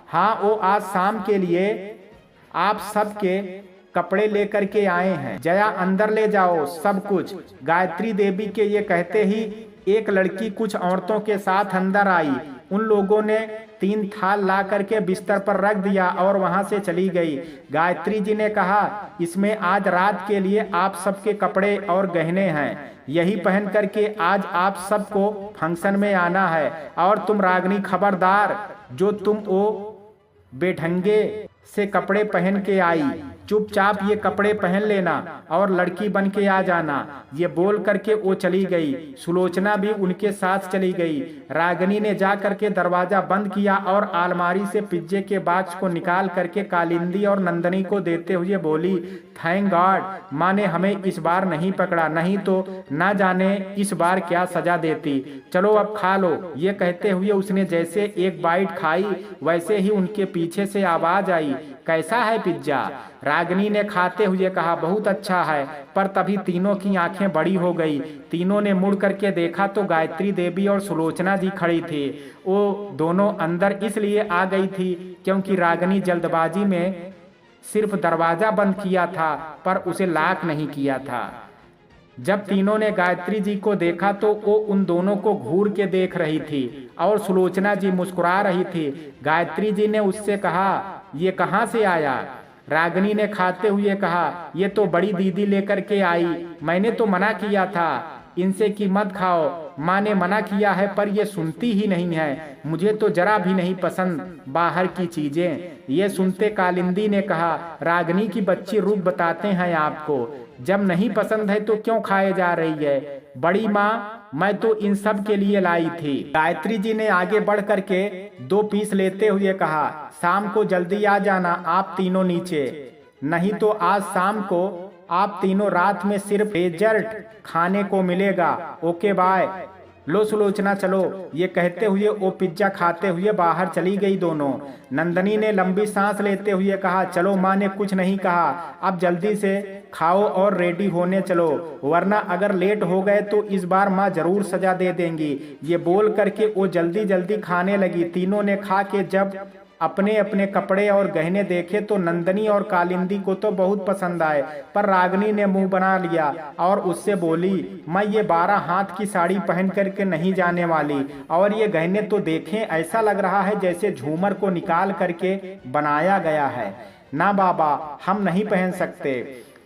[SPEAKER 1] हाँ, वो आज शाम के लिए आप सबके कपड़े लेकर के आए हैं। जया अंदर ले जाओ सब कुछ। गायत्री देवी के ये कहते ही एक लड़की कुछ औरतों के साथ अंदर आई। उन लोगों ने 3 थाल ला करके बिस्तर पर रख दिया और वहां से चली गई। गायत्री जी ने कहा, इसमें आज रात के लिए आप सबके कपड़े और गहने हैं, यही पहन करके आज आप सबको फंक्शन में आना है। और तुम रागिनी खबरदार, जो तुम वो बेढंगे से कपड़े पहन के आई, चुपचाप ये कपड़े पहन लेना और लड़की बन के आ जाना। ये बोल करके वो चली गई। सुलोचना भी उनके साथ चली गई। रागिनी ने जा करके दरवाजा बंद किया और अलमारी से पिज्जे के बॉक्स को निकाल करके कालिंदी और नंदनी को देते हुए बोली, थैंक गॉड माँ ने हमें इस बार नहीं पकड़ा, नहीं तो ना जाने इस बार क्या सजा देती। चलो अब खा लो। ये कहते हुए उसने जैसे एक बाइट खाई वैसे ही उनके पीछे से आवाज आई, कैसा है पिज्जा? रागिनी ने खाते हुए कहा, बहुत अच्छा है। पर तभी तीनों की आंखें बड़ी हो गई। तीनों ने मुड़ करके देखा तो गायत्री देवी और सुलोचना जी खड़ी थी। वो दोनों अंदर इसलिए आ गई थी क्योंकि रागिनी जल्दबाजी में सिर्फ दरवाजा बंद किया था पर उसे लॉक नहीं किया था। जब तीनों ने गायत्री जी को देखा तो वो उन दोनों को घूर के देख रही थी और सुलोचना जी मुस्कुरा रही थी। गायत्री जी ने उससे कहा, ये कहाँ से आया? रागिनी ने खाते हुए कहा, ये तो बड़ी दीदी लेकर के आई, मैंने तो मना किया था इनसे कि मत खाओ। माँ ने मना किया है पर ये सुनती ही नहीं है, मुझे तो जरा भी नहीं पसंद बाहर की चीजें। ये सुनते कालिंदी ने कहा, रागिनी की बच्ची रूप बताते हैं आपको, जब नहीं पसंद है तो क्यों खाए जा रही है? बड़ी माँ मैं तो इन सब के लिए लाई थी। गायत्री जी ने आगे बढ़ करके 2 पीस लेते हुए कहा, शाम को जल्दी आ जाना आप तीनों नीचे, नहीं तो आज शाम को आप तीनों रात में सिर्फ डेजर्ट खाने को मिलेगा। Okay bye. लो सुलोचना चलो। ये कहते हुए वो पिज्जा खाते हुए बाहर चली गई दोनों। नंदनी ने लंबी सांस लेते हुए कहा, चलो माँ ने कुछ नहीं कहा, अब जल्दी से खाओ और रेडी होने चलो, वरना अगर लेट हो गए तो इस बार माँ जरूर सजा दे देंगी। ये बोल करके वो जल्दी जल्दी खाने लगी। तीनों ने खा के जब अपने अपने कपड़े और गहने देखे तो नंदनी और कालिंदी को तो बहुत पसंद आए, पर रागिनी ने मुंह बना लिया और उससे बोली, मैं ये 12 हाथ की साड़ी पहन करके नहीं जाने वाली, और ये गहने तो देखें ऐसा लग रहा है जैसे झूमर को निकाल करके बनाया गया है। ना बाबा हम नहीं पहन सकते।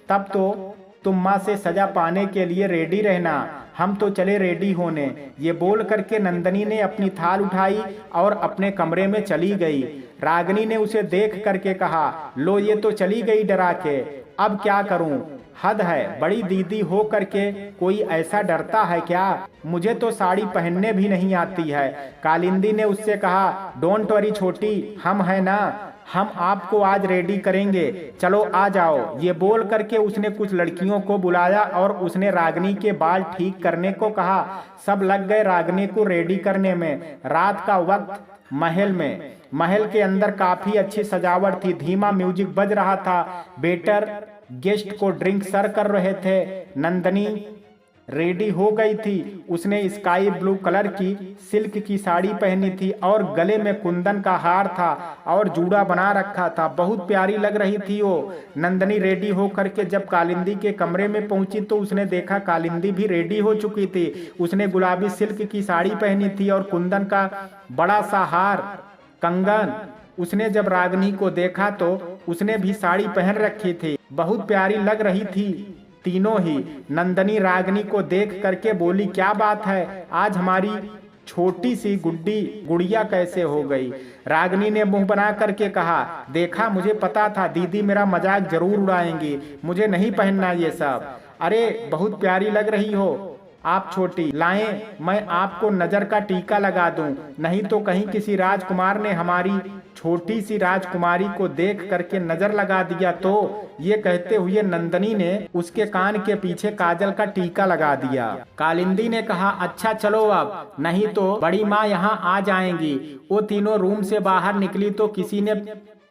[SPEAKER 1] तब तो तुम माँ से सजा पाने के लिए रेडी रहना, हम तो चले रेडी होने। ये बोल करके नंदनी ने अपनी थाल उठाई और अपने कमरे में चली गई। रागिनी ने उसे देख करके कहा, लो ये तो चली गई डरा के, अब क्या करूं? हद है, बड़ी दीदी हो करके कोई ऐसा डरता है क्या? मुझे तो साड़ी पहनने भी नहीं आती है। कालिंदी ने उससे कहा, डोंट वरी छोटी, हम है ना, हम आपको आज रेडी करेंगे, चलो आ जाओ। ये बोल करके उसने कुछ लड़कियों को बुलाया और उसने रागिनी के बाल ठीक करने को कहा। सब लग गए रागिनी को रेडी करने में। रात का वक्त महल के अंदर काफी अच्छी सजावट थी। धीमा म्यूजिक बज रहा था। वेटर गेस्ट को ड्रिंक सर्व कर रहे थे। नंदनी रेडी हो गई थी। उसने स्काई ब्लू कलर की सिल्क की साड़ी पहनी थी और गले में कुंदन का हार था और जूड़ा बना रखा था। बहुत प्यारी लग रही थी वो। नंदनी रेडी हो करके जब कालिंदी के कमरे में पहुंची तो उसने देखा कालिंदी भी रेडी हो चुकी थी। उसने गुलाबी सिल्क की साड़ी पहनी थी और कुंदन का बड़ा सा हार, कंगन। उसने जब रागिनी को देखा तो उसने भी साड़ी पहन रखी थी। बहुत प्यारी लग रही थी तीनों ही। नंदनी रागिनी को देख करके बोली, क्या बात है, आज हमारी छोटी सी गुड़िया कैसे हो गई? रागिनी ने मुंह बना करके कहा, देखा मुझे पता था दीदी मेरा मजाक जरूर उड़ाएंगी, मुझे नहीं पहनना ये सब। अरे बहुत प्यारी लग रही हो आप छोटी, लाएं मैं आपको नजर का टीका लगा दूं, नहीं तो कहीं किसी राजकुमार ने हमारी छोटी सी राजकुमारी को देख करके नजर लगा दिया तो। ये कहते हुए नंदनी ने उसके कान के पीछे काजल का टीका लगा दिया। कालिंदी ने कहा, अच्छा चलो अब, नहीं तो बड़ी माँ यहाँ आ जाएंगी। वो तीनों रूम से बाहर निकली तो किसी ने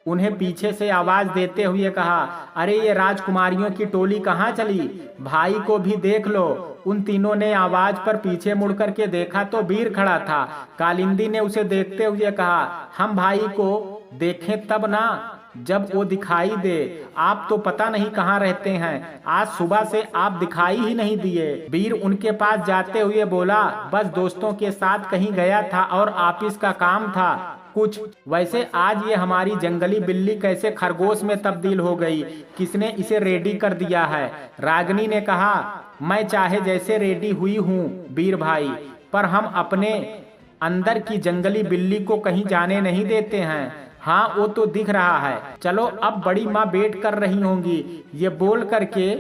[SPEAKER 1] उन्हें पीछे से आवाज देते हुए कहा, अरे ये राजकुमारियों की टोली कहाँ चली, भाई को भी देख लो। उन तीनों ने आवाज पर पीछे मुड़ करके देखा तो वीर खड़ा था। कालिंदी ने उसे देखते हुए कहा, हम भाई को देखें तब ना जब वो दिखाई दे, आप तो पता नहीं कहाँ रहते हैं, आज सुबह से आप दिखाई ही नहीं दिए। वीर उनके पास जाते हुए बोला, बस दोस्तों के साथ कहीं गया था और ऑफिस का काम था कुछ। वैसे आज ये हमारी जंगली बिल्ली कैसे खरगोश में तब्दील हो गई, किसने इसे रेडी कर दिया है। रागिनी ने कहा, मैं चाहे जैसे रेडी हुई हूँ वीर भाई, पर हम अपने अंदर की जंगली बिल्ली को कहीं जाने नहीं देते हैं। हाँ वो तो दिख रहा है, चलो अब बड़ी माँ वेट कर रही होंगी। ये बोल करके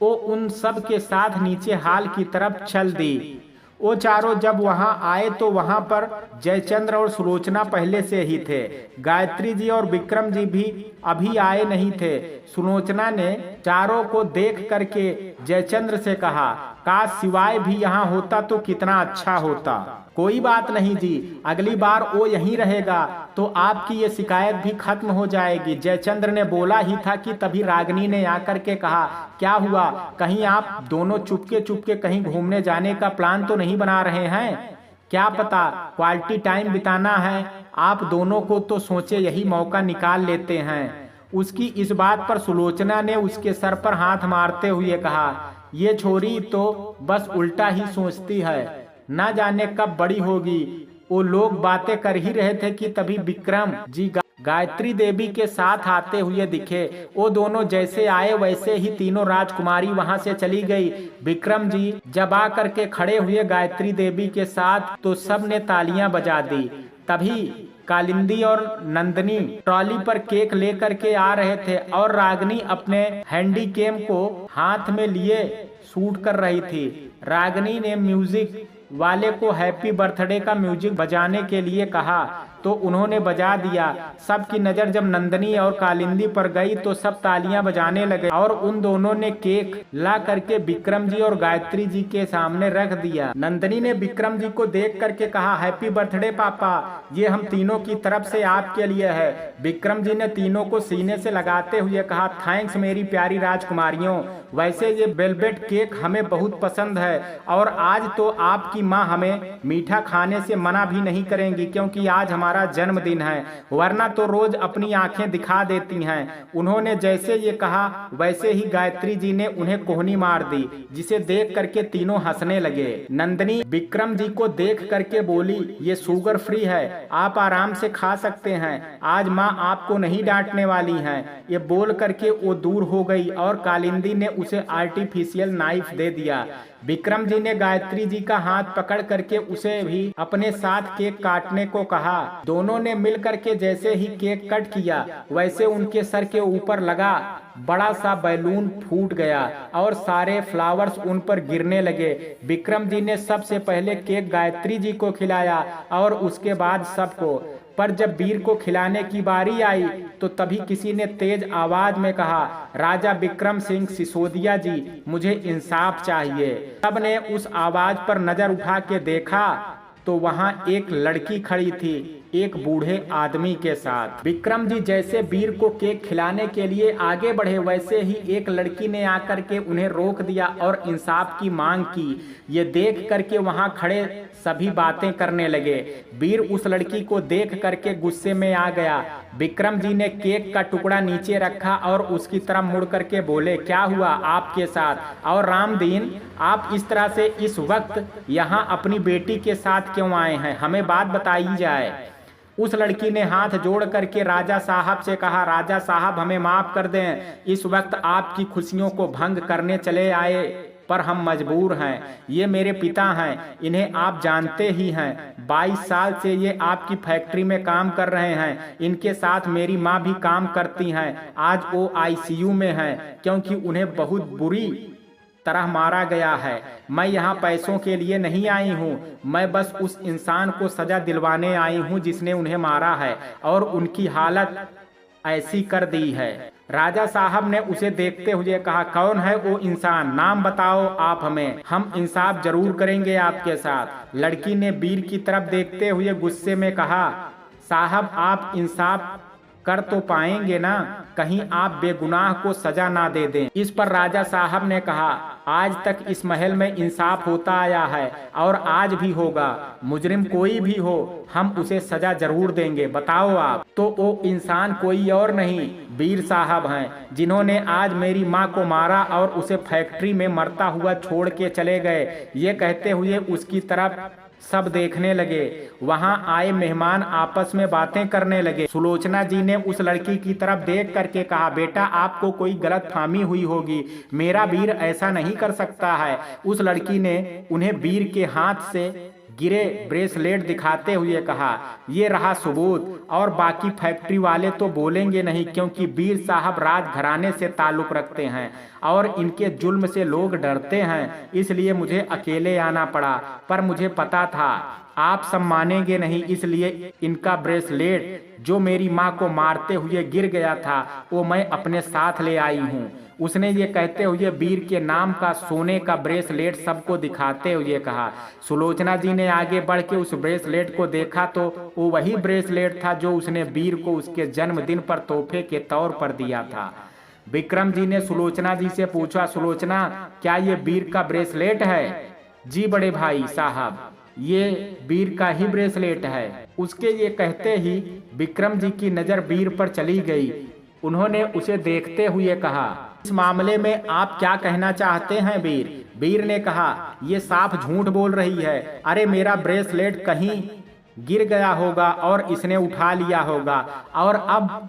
[SPEAKER 1] वो उन सब के साथ नीचे हाल की तरफ चल दी। वो चारों जब वहां आए तो वहां पर जयचंद्र और सुलोचना पहले से ही थे। गायत्री जी और विक्रम जी भी अभी आए नहीं थे। सुलोचना ने चारों को देख करके जयचंद्र से कहा, काश शिवाय भी यहाँ होता तो कितना अच्छा होता। कोई बात नहीं जी, अगली बार वो यहीं रहेगा तो आपकी ये शिकायत भी खत्म हो जाएगी। जयचंद्र ने बोला ही था कि तभी रागिनी ने आकर के कहा, क्या हुआ, कहीं आप दोनों चुपके चुपके कहीं घूमने जाने का प्लान तो नहीं बना रहे हैं? क्या पता क्वालिटी टाइम बिताना है आप दोनों को, तो सोचे यही मौका निकाल लेते हैं। उसकी इस बात पर सुलोचना ने उसके सर पर हाथ मारते हुए कहा, ये छोरी तो बस उल्टा ही सोचती है, ना जाने कब बड़ी होगी। वो लोग बातें कर ही रहे थे कि तभी विक्रम जी गायत्री देवी के साथ आते हुए दिखे। वो दोनों जैसे आए वैसे ही तीनों राजकुमारी वहां से चली गई। विक्रम जी जब आ करके खड़े हुए गायत्री देवी के साथ तो सब ने तालियां बजा दी। तभी कालिंदी और नंदनी ट्रॉली पर केक लेकर के आ रहे थे और रागिनी अपने हैंडीकेम को हाथ में लिए शूट कर रही थी। रागिनी ने म्यूजिक वाले को हैप्पी बर्थडे का म्यूजिक बजाने के लिए कहा तो उन्होंने बजा दिया। सबकी नजर जब नंदनी और कालिंदी पर गई तो सब तालियां बजाने लगे और उन दोनों ने केक ला करके विक्रम जी और गायत्री जी के सामने रख दिया। नंदनी ने विक्रम जी को देख करके कहा, हैप्पी बर्थडे पापा, ये हम तीनों की तरफ से आपके लिए है। विक्रम जी ने तीनों को सीने से लगाते हुए कहा, थैंक्स मेरी प्यारी राजकुमारियों, वैसे ये वेलवेट केक हमें बहुत पसंद है और आज तो आपकी माँ हमें मीठा खाने से मना भी नहीं करेंगी क्योंकि आज हमारा जन्मदिन है, वरना तो रोज अपनी आंखें दिखा देती हैं। उन्होंने जैसे ये कहा वैसे ही गायत्री जी ने उन्हें कोहनी मार दी, जिसे देख करके तीनों हंसने लगे। नंदनी विक्रम जी को देख करके बोली, ये शुगर फ्री है, आप आराम से खा सकते हैं, आज माँ आपको नहीं डांटने वाली हैं। ये बोल करके वो दूर हो गई और कालिंदी ने उसे आर्टिफिशियल नाइफ दे दिया। विक्रम जी ने गायत्री जी का हाथ पकड़ करके उसे भी अपने साथ केक काटने को कहा। दोनों ने मिल करके जैसे ही केक कट किया वैसे उनके सर के ऊपर लगा बड़ा सा बैलून फूट गया और सारे फ्लावर्स उन पर गिरने लगे। विक्रम जी ने सबसे पहले केक गायत्री जी को खिलाया और उसके बाद सबको, पर जब वीर को खिलाने की बारी आई तो तभी किसी ने तेज आवाज में कहा, राजा विक्रम सिंह सिसोदिया जी, मुझे इंसाफ चाहिए। सबने उस आवाज पर नजर उठा के देखा तो वहां एक लड़की खड़ी थी एक बूढ़े आदमी के साथ। विक्रम जी जैसे वीर को केक खिलाने के लिए आगे बढ़े वैसे ही एक लड़की ने आकर के उन्हें रोक दिया और इंसाफ की मांग की। ये देख करके वहां खड़े सभी बातें करने लगे। वीर उस लड़की को देख करके गुस्से में आ गया। विक्रम जी ने केक का टुकड़ा नीचे रखा और उसकी तरफ मुड़ करके बोले, क्या हुआ आपके साथ? और रामदीन, आप इस तरह से इस वक्त यहाँ अपनी बेटी के साथ क्यों आए हैं, हमें बात बताई जाए। उस लड़की ने हाथ जोड़ करके राजा साहब से कहा, राजा साहब हमें माफ कर दें, इस वक्त आपकी खुशियों को भंग करने चले आए पर हम मजबूर हैं। ये मेरे पिता हैं, इन्हें आप जानते ही हैं, 22 साल से ये आपकी फैक्ट्री में काम कर रहे हैं। इनके साथ मेरी माँ भी काम करती हैं। आज वो आईसीयू में हैं क्योंकि उन्हें बहुत बुरी तरह मारा गया है। मैं यहाँ पैसों के लिए नहीं आई हूँ, मैं बस उस इंसान को सजा दिलवाने आई हूँ जिसने उन्हें मारा है और उनकी हालत ऐसी कर दी है। राजा साहब ने उसे देखते हुए कहा, कौन है वो इंसान, नाम बताओ आप हमें, हम इंसाफ जरूर करेंगे आपके साथ। लड़की ने वीर की तरफ देखते हुए गुस्से में कहा, साहब आप इंसाफ कर तो पाएंगे ना, कहीं आप बेगुनाह को सजा ना दे दें। इस पर राजा साहब ने कहा, आज तक इस महल में इंसाफ होता आया है और आज भी होगा। मुजरिम कोई भी हो, हम उसे सजा जरूर देंगे। बताओ आप। तो वो इंसान कोई और नहीं, वीर साहब हैं, जिन्होंने आज मेरी माँ को मारा और उसे फैक्ट्री में मरता हुआ छोड़ के चले गए। ये कहते हुए उसकी तरफ सब देखने लगे। वहां आए मेहमान आपस में बातें करने लगे। सुलोचना जी ने उस लड़की की तरफ देख करके कहा, बेटा आपको कोई गलतफहमी हुई होगी, मेरा वीर ऐसा नहीं कर सकता है। उस लड़की ने उन्हें वीर के हाथ से गिरे ब्रेसलेट दिखाते हुए कहा, ये रहा सबूत, और बाकी फैक्ट्री वाले तो बोलेंगे नहीं, क्योंकि वीर साहब राजघराने से ताल्लुक रखते हैं और इनके जुल्म से लोग डरते हैं, इसलिए मुझे अकेले आना पड़ा। पर मुझे पता था आप सब मानेंगे नहीं, इसलिए इनका ब्रेसलेट जो मेरी माँ को मारते हुए गिर गया था वो मैं अपने साथ ले आई हूँ। उसने ये कहते हुए वीर के नाम का सोने का ब्रेसलेट सबको दिखाते हुए कहा। सुलोचना जी ने आगे बढ़ के उस ब्रेसलेट को देखा तो वो वही ब्रेसलेट था जो उसने वीर को उसके जन्मदिन पर तोहफे के तौर पर दिया था। विक्रम जी ने सुलोचना जी से पूछा, सुलोचना क्या ये वीर का ब्रेसलेट है? जी बड़े भाई साहब, ये वीर का ही ब्रेसलेट है। उसके ये कहते ही विक्रम जी की नजर वीर पर चली गई। उन्होंने उसे देखते हुए कहा, इस मामले में आप क्या कहना चाहते हैं वीर? वीर ने कहा, ये साफ झूठ बोल रही है। अरे मेरा ब्रेसलेट कहीं गिर गया होगा और इसने उठा लिया होगा, और अब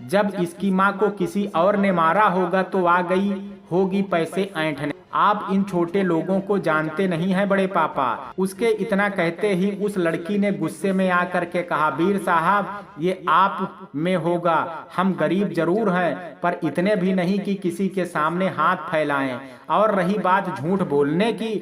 [SPEAKER 1] जब इसकी माँ को किसी और ने मारा होगा तो आ गई होगी पैसे ऐंठने। आप इन छोटे लोगों को जानते नहीं हैं बड़े पापा। उसके इतना कहते ही उस लड़की ने गुस्से में आकर के कहा, वीर साहब ये आप में होगा, हम गरीब जरूर हैं पर इतने भी नहीं कि किसी के सामने हाथ फैलाएं। और रही बात झूठ बोलने की,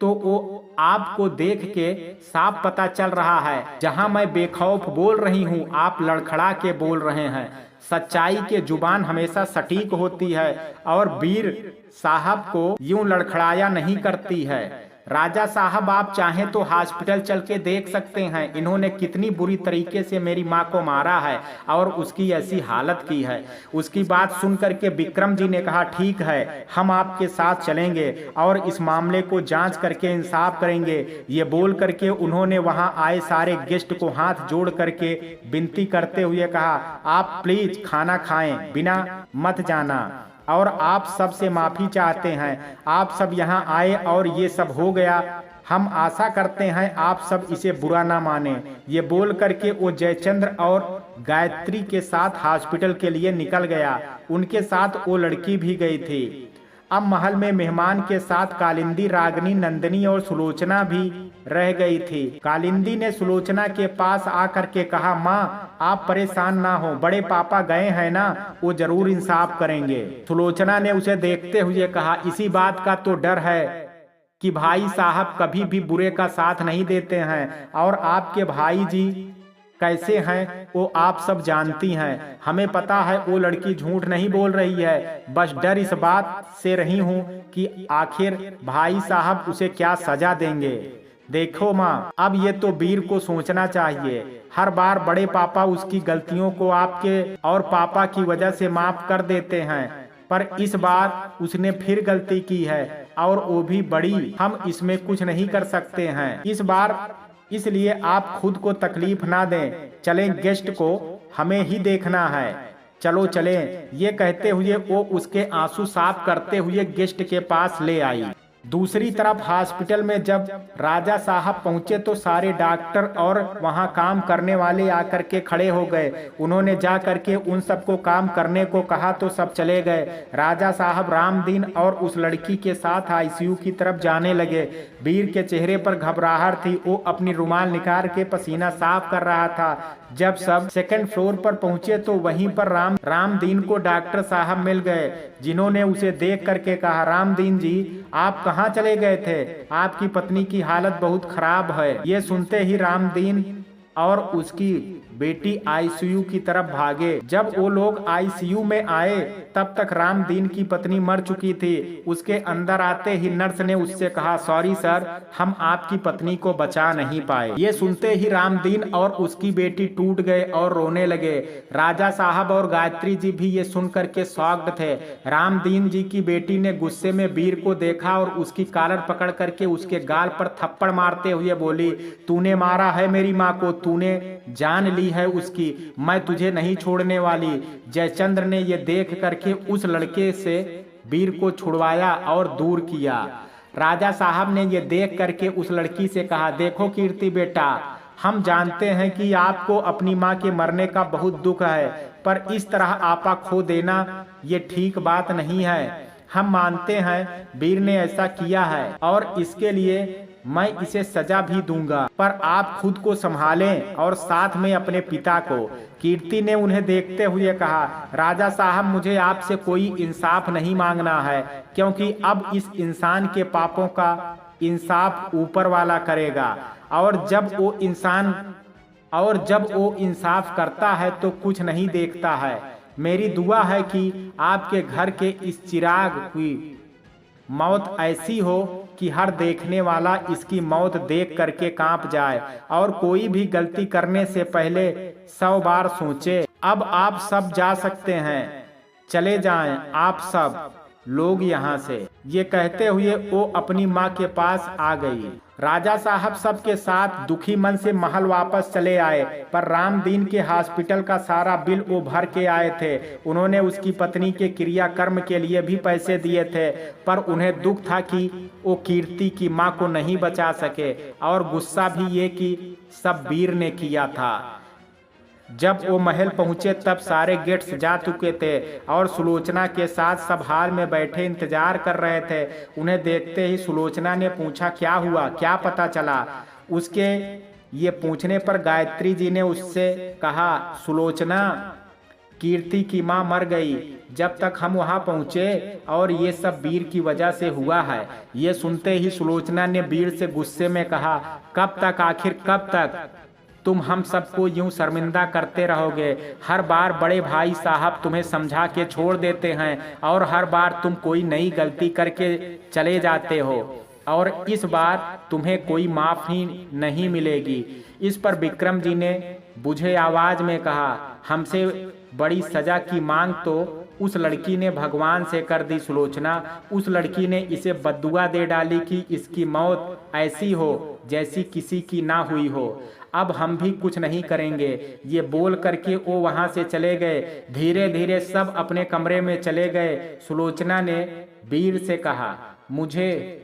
[SPEAKER 1] तो वो आपको देख के साफ पता चल रहा है। जहां मैं बेखौफ बोल रही हूं, आप लड़खड़ा के बोल रहे हैं। सच्चाई के जुबान हमेशा सटीक होती है और वीर साहब को यूं लड़खड़ाया नहीं करती है। राजा साहब आप चाहें तो हॉस्पिटल चल के देख सकते हैं, इन्होंने कितनी बुरी तरीके से मेरी माँ को मारा है और उसकी ऐसी हालत की है। उसकी बात सुन करके विक्रम जी ने कहा, ठीक है हम आपके साथ चलेंगे और इस मामले को जांच करके इंसाफ करेंगे। ये बोल करके उन्होंने वहां आए सारे गेस्ट को हाथ जोड़ करके विनती करते हुए कहा, आप प्लीज खाना खाएं, बिना मत जाना, और आप सब से माफी चाहते हैं। आप सब यहाँ आए और ये सब हो गया, हम आशा करते हैं आप सब इसे बुरा ना माने। ये बोल करके वो जयचंद्र और गायत्री के साथ हॉस्पिटल के लिए निकल गया। उनके साथ वो लड़की भी गई थी। अब महल में मेहमान के साथ कालिंदी, रागिनी, नंदिनी और सुलोचना भी रह गई थी। कालिंदी ने सुलोचना के पास आकर के कहा, माँ आप परेशान ना हो, बड़े पापा गए हैं ना, वो जरूर इंसाफ करेंगे। सुलोचना ने उसे देखते हुए कहा, इसी बात का तो डर है कि भाई साहब कभी भी बुरे का साथ नहीं देते हैं, और आपके भाई जी कैसे हैं वो आप सब जानती हैं। हमें पता है वो लड़की झूठ नहीं बोल रही है, बस डर इस बात से रही हूँ कि आखिर भाई साहब उसे क्या सजा देंगे। देखो माँ, अब ये तो वीर को सोचना चाहिए। हर बार बड़े पापा उसकी गलतियों को आपके और पापा की वजह से माफ कर देते हैं, पर इस बार उसने फिर गलती की है और वो भी बड़ी। हम इसमें कुछ नहीं कर सकते हैं इस बार, इसलिए आप खुद को तकलीफ ना दें। चलें, गेस्ट को हमें ही देखना है, चलो चलें। ये कहते हुए वो उसके आंसू साफ करते हुए गेस्ट के पास ले आई। दूसरी तरफ हॉस्पिटल में जब राजा साहब पहुंचे तो सारे डॉक्टर और वहां काम करने वाले आकर के खड़े हो गए। उन्होंने जा करके उन सबको काम करने को कहा तो सब चले गए। राजा साहब रामदीन और उस लड़की के साथ आईसीयू की तरफ जाने लगे। वीर के चेहरे पर घबराहट थी, वो अपनी रुमाल निकाल के पसीना साफ कर रहा था। जब सब सेकंड फ्लोर पर पहुंचे तो वहीं पर रामदीन को डॉक्टर साहब मिल गए, जिन्होंने उसे देख करके कहा, रामदीन जी आप कहाँ चले गए थे? आपकी पत्नी की हालत बहुत खराब है। ये सुनते ही रामदीन और उसकी बेटी आईसीयू की तरफ भागे। जब वो लोग आईसीयू में आए तब तक रामदीन की पत्नी मर चुकी थी। उसके अंदर आते ही नर्स ने उससे कहा, सॉरी सर, हम आपकी पत्नी को बचा नहीं पाए। ये सुनते ही रामदीन और उसकी बेटी टूट गए और रोने लगे। राजा साहब और गायत्री जी भी ये सुन करके शॉक्ड थे। रामदीन जी की बेटी ने गुस्से में वीर को देखा और उसकी कॉलर पकड़ करके उसके गाल पर थप्पड़ मारते हुए बोली, तूने मारा है मेरी माँ को, तूने जान ली है उसकी, मैं तुझे नहीं छोड़ने वाली। जयचंद्र ने ये देख करके उस लड़के से वीर को छुड़वाया और दूर किया। राजा साहब ने ये देख करके उस लड़की से कहा, देखो कीर्ति बेटा, हम जानते हैं कि आपको अपनी माँ के मरने का बहुत दुख है, पर इस तरह आपा खो देना ये ठीक बात नहीं है। हम मानते हैं वीर ने ऐसा किया है और इसके लिए मैं इसे सजा भी दूंगा, पर आप खुद को संभालें और साथ में अपने पिता को। कीर्ति ने उन्हें देखते हुए कहा, राजा साहब, मुझे आपसे कोई इंसाफ नहीं मांगना है, क्योंकि अब इस इंसान के पापों का इंसाफ ऊपर वाला करेगा। और जब वो इंसाफ करता है तो कुछ नहीं देखता है। मेरी दुआ है कि आपके घर के इस चिराग की मौत ऐसी हो कि हर देखने वाला इसकी मौत देख करके कांप जाए और कोई भी गलती करने से पहले 100 बार सोचे। अब आप सब जा सकते हैं, चले जाएं आप सब लोग यहाँ से। ये कहते हुए वो अपनी माँ के पास आ गई। राजा साहब सबके साथ दुखी मन से महल वापस चले आए, पर रामदीन के हॉस्पिटल का सारा बिल वो भर के आए थे। उन्होंने उसकी पत्नी के क्रियाकर्म के लिए भी पैसे दिए थे, पर उन्हें दुख था कि वो कीर्ति की माँ को नहीं बचा सके, और गुस्सा भी ये कि सब वीर ने किया था। जब वो महल पहुंचे तब सारे गेट्स जा चुके थे और सुलोचना के साथ सब हाल में बैठे इंतजार कर रहे थे। उन्हें देखते ही सुलोचना ने पूछा, क्या हुआ, क्या पता चला? उसके ये पूछने पर गायत्री जी ने उससे कहा, सुलोचना, कीर्ति की माँ मर गई जब तक हम वहाँ पहुँचे, और ये सब वीर की वजह से हुआ है। ये सुनते ही सुलोचना ने वीर से गुस्से में कहा, कब तक, आखिर कब तक तुम हम सबको यूं शर्मिंदा करते रहोगे? हर बार बड़े भाई साहब तुम्हें समझा के छोड़ देते हैं और हर बार तुम कोई नई गलती करके चले जाते हो, और इस बार तुम्हें कोई माफ़ी नहीं मिलेगी। इस पर विक्रम जी ने बुझे आवाज में कहा, हमसे बड़ी सजा की मांग तो उस लड़की ने भगवान से कर दी सुलोचना। उस लड़की ने इसे बद्दुआ दे डाली कि इसकी मौत ऐसी हो जैसी किसी की ना हुई हो। अब हम भी कुछ नहीं करेंगे। ये बोल करके वो वहां से चले गए। धीरे धीरे सब अपने कमरे में चले गए। सुलोचना ने वीर से कहा, मुझे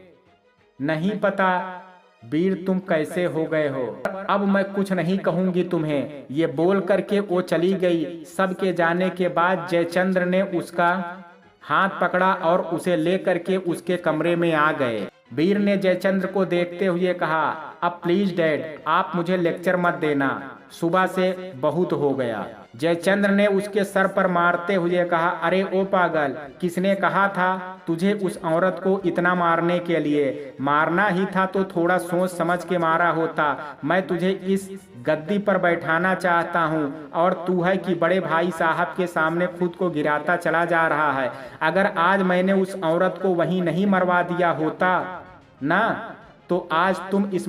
[SPEAKER 1] नहीं पता वीर तुम कैसे हो गए हो, अब मैं कुछ नहीं कहूंगी तुम्हें। ये बोल करके वो चली गई। सबके जाने के बाद जयचंद्र ने उसका हाथ पकड़ा और उसे लेकर के उसके कमरे में आ गए। वीर ने जयचंद्र को देखते हुए कहा, अब प्लीज डैड, आप मुझे लेक्चर मत देना, सुबह से बहुत हो गया। जयचंद्र ने उसके सर पर मारते हुए कहा, अरे ओ पागल, किसने कहा था तुझे उस औरत को इतना मारने के लिए? मारना ही था तो थोड़ा सोच समझ के मारा होता। मैं तुझे इस गद्दी पर बैठाना चाहता हूँ और तू है कि बड़े भाई साहब के सामने खुद को गिराता चला जा रहा है। अगर आज मैंने उस औरत को वहीं नहीं मरवा दिया होता ना, तो आज तुम इस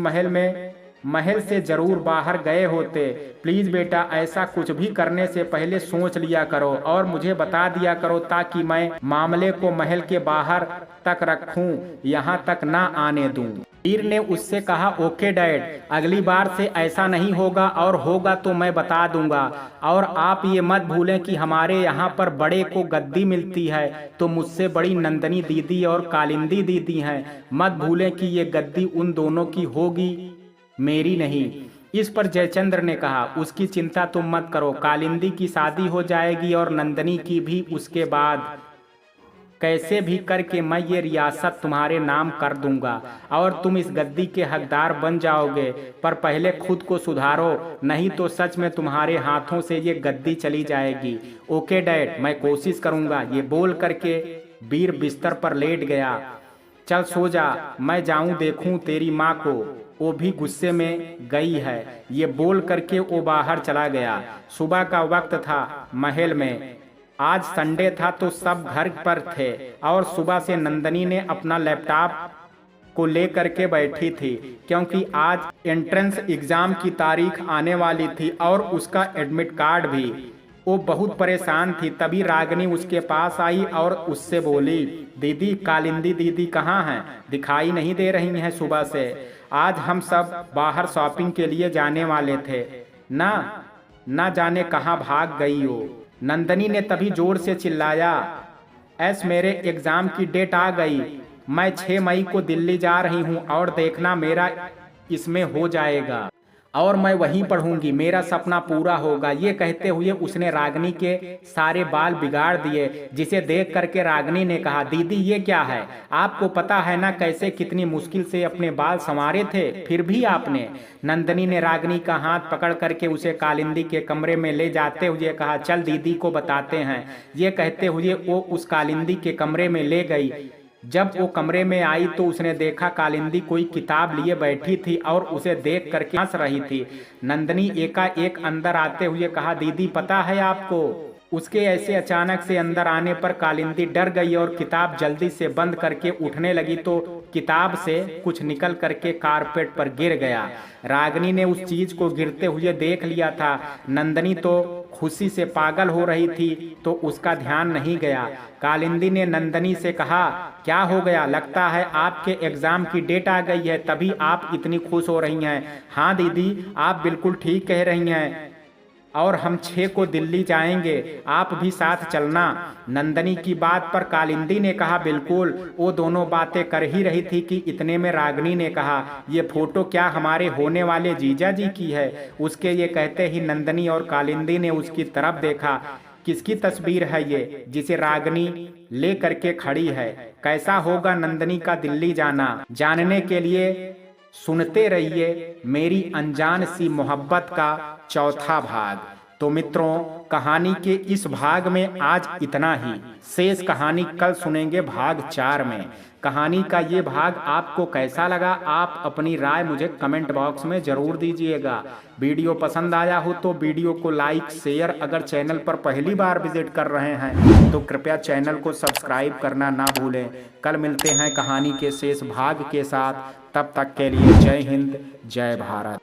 [SPEAKER 1] महल से जरूर बाहर गए होते। प्लीज बेटा, ऐसा कुछ भी करने से पहले सोच लिया करो और मुझे बता दिया करो, ताकि मैं मामले को महल के बाहर तक रखूं, यहाँ तक ना आने दूं। वीर ने उससे कहा, ओके डैड, अगली बार से ऐसा नहीं होगा, और होगा तो मैं बता दूंगा। और आप ये मत भूलें कि हमारे यहाँ पर बड़े को गद्दी मिलती है तो मुझसे बड़ी नंदनी दीदी और कालिंदी दीदी हैं। मत भूलें कि ये गद्दी उन दोनों की होगी, मेरी नहीं। इस पर जयचंद्र ने कहा, उसकी चिंता तुम मत करो, कालिंदी की शादी हो जाएगी और नंदनी की भी उसके बाद। कैसे भी करके मैं ये रियासत तुम्हारे नाम कर दूंगा और तुम इस गद्दी के हकदार बन जाओगे। पर पहले खुद को सुधारो, नहीं तो सच में तुम्हारे हाथों से ये गद्दी चली जाएगी। ओके डैड, मैं कोशिश करूंगा। ये बोल करके वीर बिस्तर पर लेट गया। चल सो जा, मैं जाऊं देखूं तेरी माँ को। वो भी गुस्से में गई है, ये बोल करके वो बाहर चला गया। सुबह का वक्त था। महल में आज संडे था तो सब घर पर थे और सुबह से नंदनी ने अपना लैपटॉप को लेकर के बैठी थी, क्योंकि आज एंट्रेंस एग्जाम की तारीख आने वाली थी और उसका एडमिट कार्ड भी। वो बहुत परेशान थी। तभी रागिनी उसके पास आई और उससे बोली, दीदी, कालिंदी दीदी कहाँ हैं? दिखाई नहीं दे रही हैं सुबह से। आज हम सब बाहर शॉपिंग के लिए जाने वाले थे, ना जाने कहाँ भाग गई हो। नंदनी ने तभी जोर से चिल्लाया, मेरे एग्जाम की डेट आ गई। मैं 6 मई को दिल्ली जा रही हूँ और देखना मेरा इसमें हो जाएगा और मैं वहीं पढ़ूंगी, मेरा सपना पूरा होगा। ये कहते हुए उसने रागिनी के सारे बाल बिगाड़ दिए, जिसे देख करके रागिनी ने कहा, दीदी ये क्या है? आपको पता है ना कैसे कितनी मुश्किल से अपने बाल संवारे थे, फिर भी आपने। नंदनी ने रागिनी का हाथ पकड़ करके उसे कालिंदी के कमरे में ले जाते हुए कहा, चल दीदी को बताते हैं। ये कहते हुए वो उस कालिंदी के कमरे में ले गई। जब वो कमरे में आई तो उसने देखा कालिंदी कोई किताब लिए बैठी थी और उसे देख करके हंस रही थी। नंदनी एकाएक अंदर आते हुए कहा, दीदी पता है आपको? उसके ऐसे अचानक से अंदर आने पर कालिंदी डर गई और किताब जल्दी से बंद करके उठने लगी तो किताब से कुछ निकल करके कारपेट पर गिर गया। रागिनी ने उस चीज को गिरते हुए देख लिया था। नंदनी तो खुशी से पागल हो रही थी तो उसका ध्यान नहीं गया। कालिंदी ने नंदनी से कहा, क्या हो गया? लगता है आपके एग्जाम की डेट आ गई है, तभी आप इतनी खुश हो रही हैं। हाँ दीदी, आप बिल्कुल ठीक कह रही हैं और हम 6 को दिल्ली जाएंगे, आप भी साथ चलना। नंदनी की बात पर कालिंदी ने कहा, बिल्कुल। वो दोनों बातें कर ही रही थी कि इतने में रागिनी ने कहा, ये फोटो क्या हमारे होने वाले जीजा जी की है? उसके ये कहते ही नंदनी और कालिंदी ने उसकी तरफ देखा। किसकी तस्वीर है ये जिसे रागिनी ले करके खड़ी है? कैसा होगा नंदनी का दिल्ली जाना? जानने के लिए सुनते रहिए मेरी अनजान सी मोहब्बत का चौथा भाग। तो मित्रों, कहानी के इस भाग में आज इतना ही। शेष कहानी कल सुनेंगे भाग 4 में। कहानी का ये भाग आपको कैसा लगा? आप अपनी राय मुझे कमेंट बॉक्स में जरूर दीजिएगा। वीडियो पसंद आया हो तो वीडियो को लाइक, शेयर, अगर चैनल पर पहली बार विजिट कर रहे हैं तो कृपया चैनल को सब्सक्राइब करना ना भूलें। कल मिलते हैं कहानी के शेष भाग के साथ। तब तक के लिए जय हिंद, जय भारत।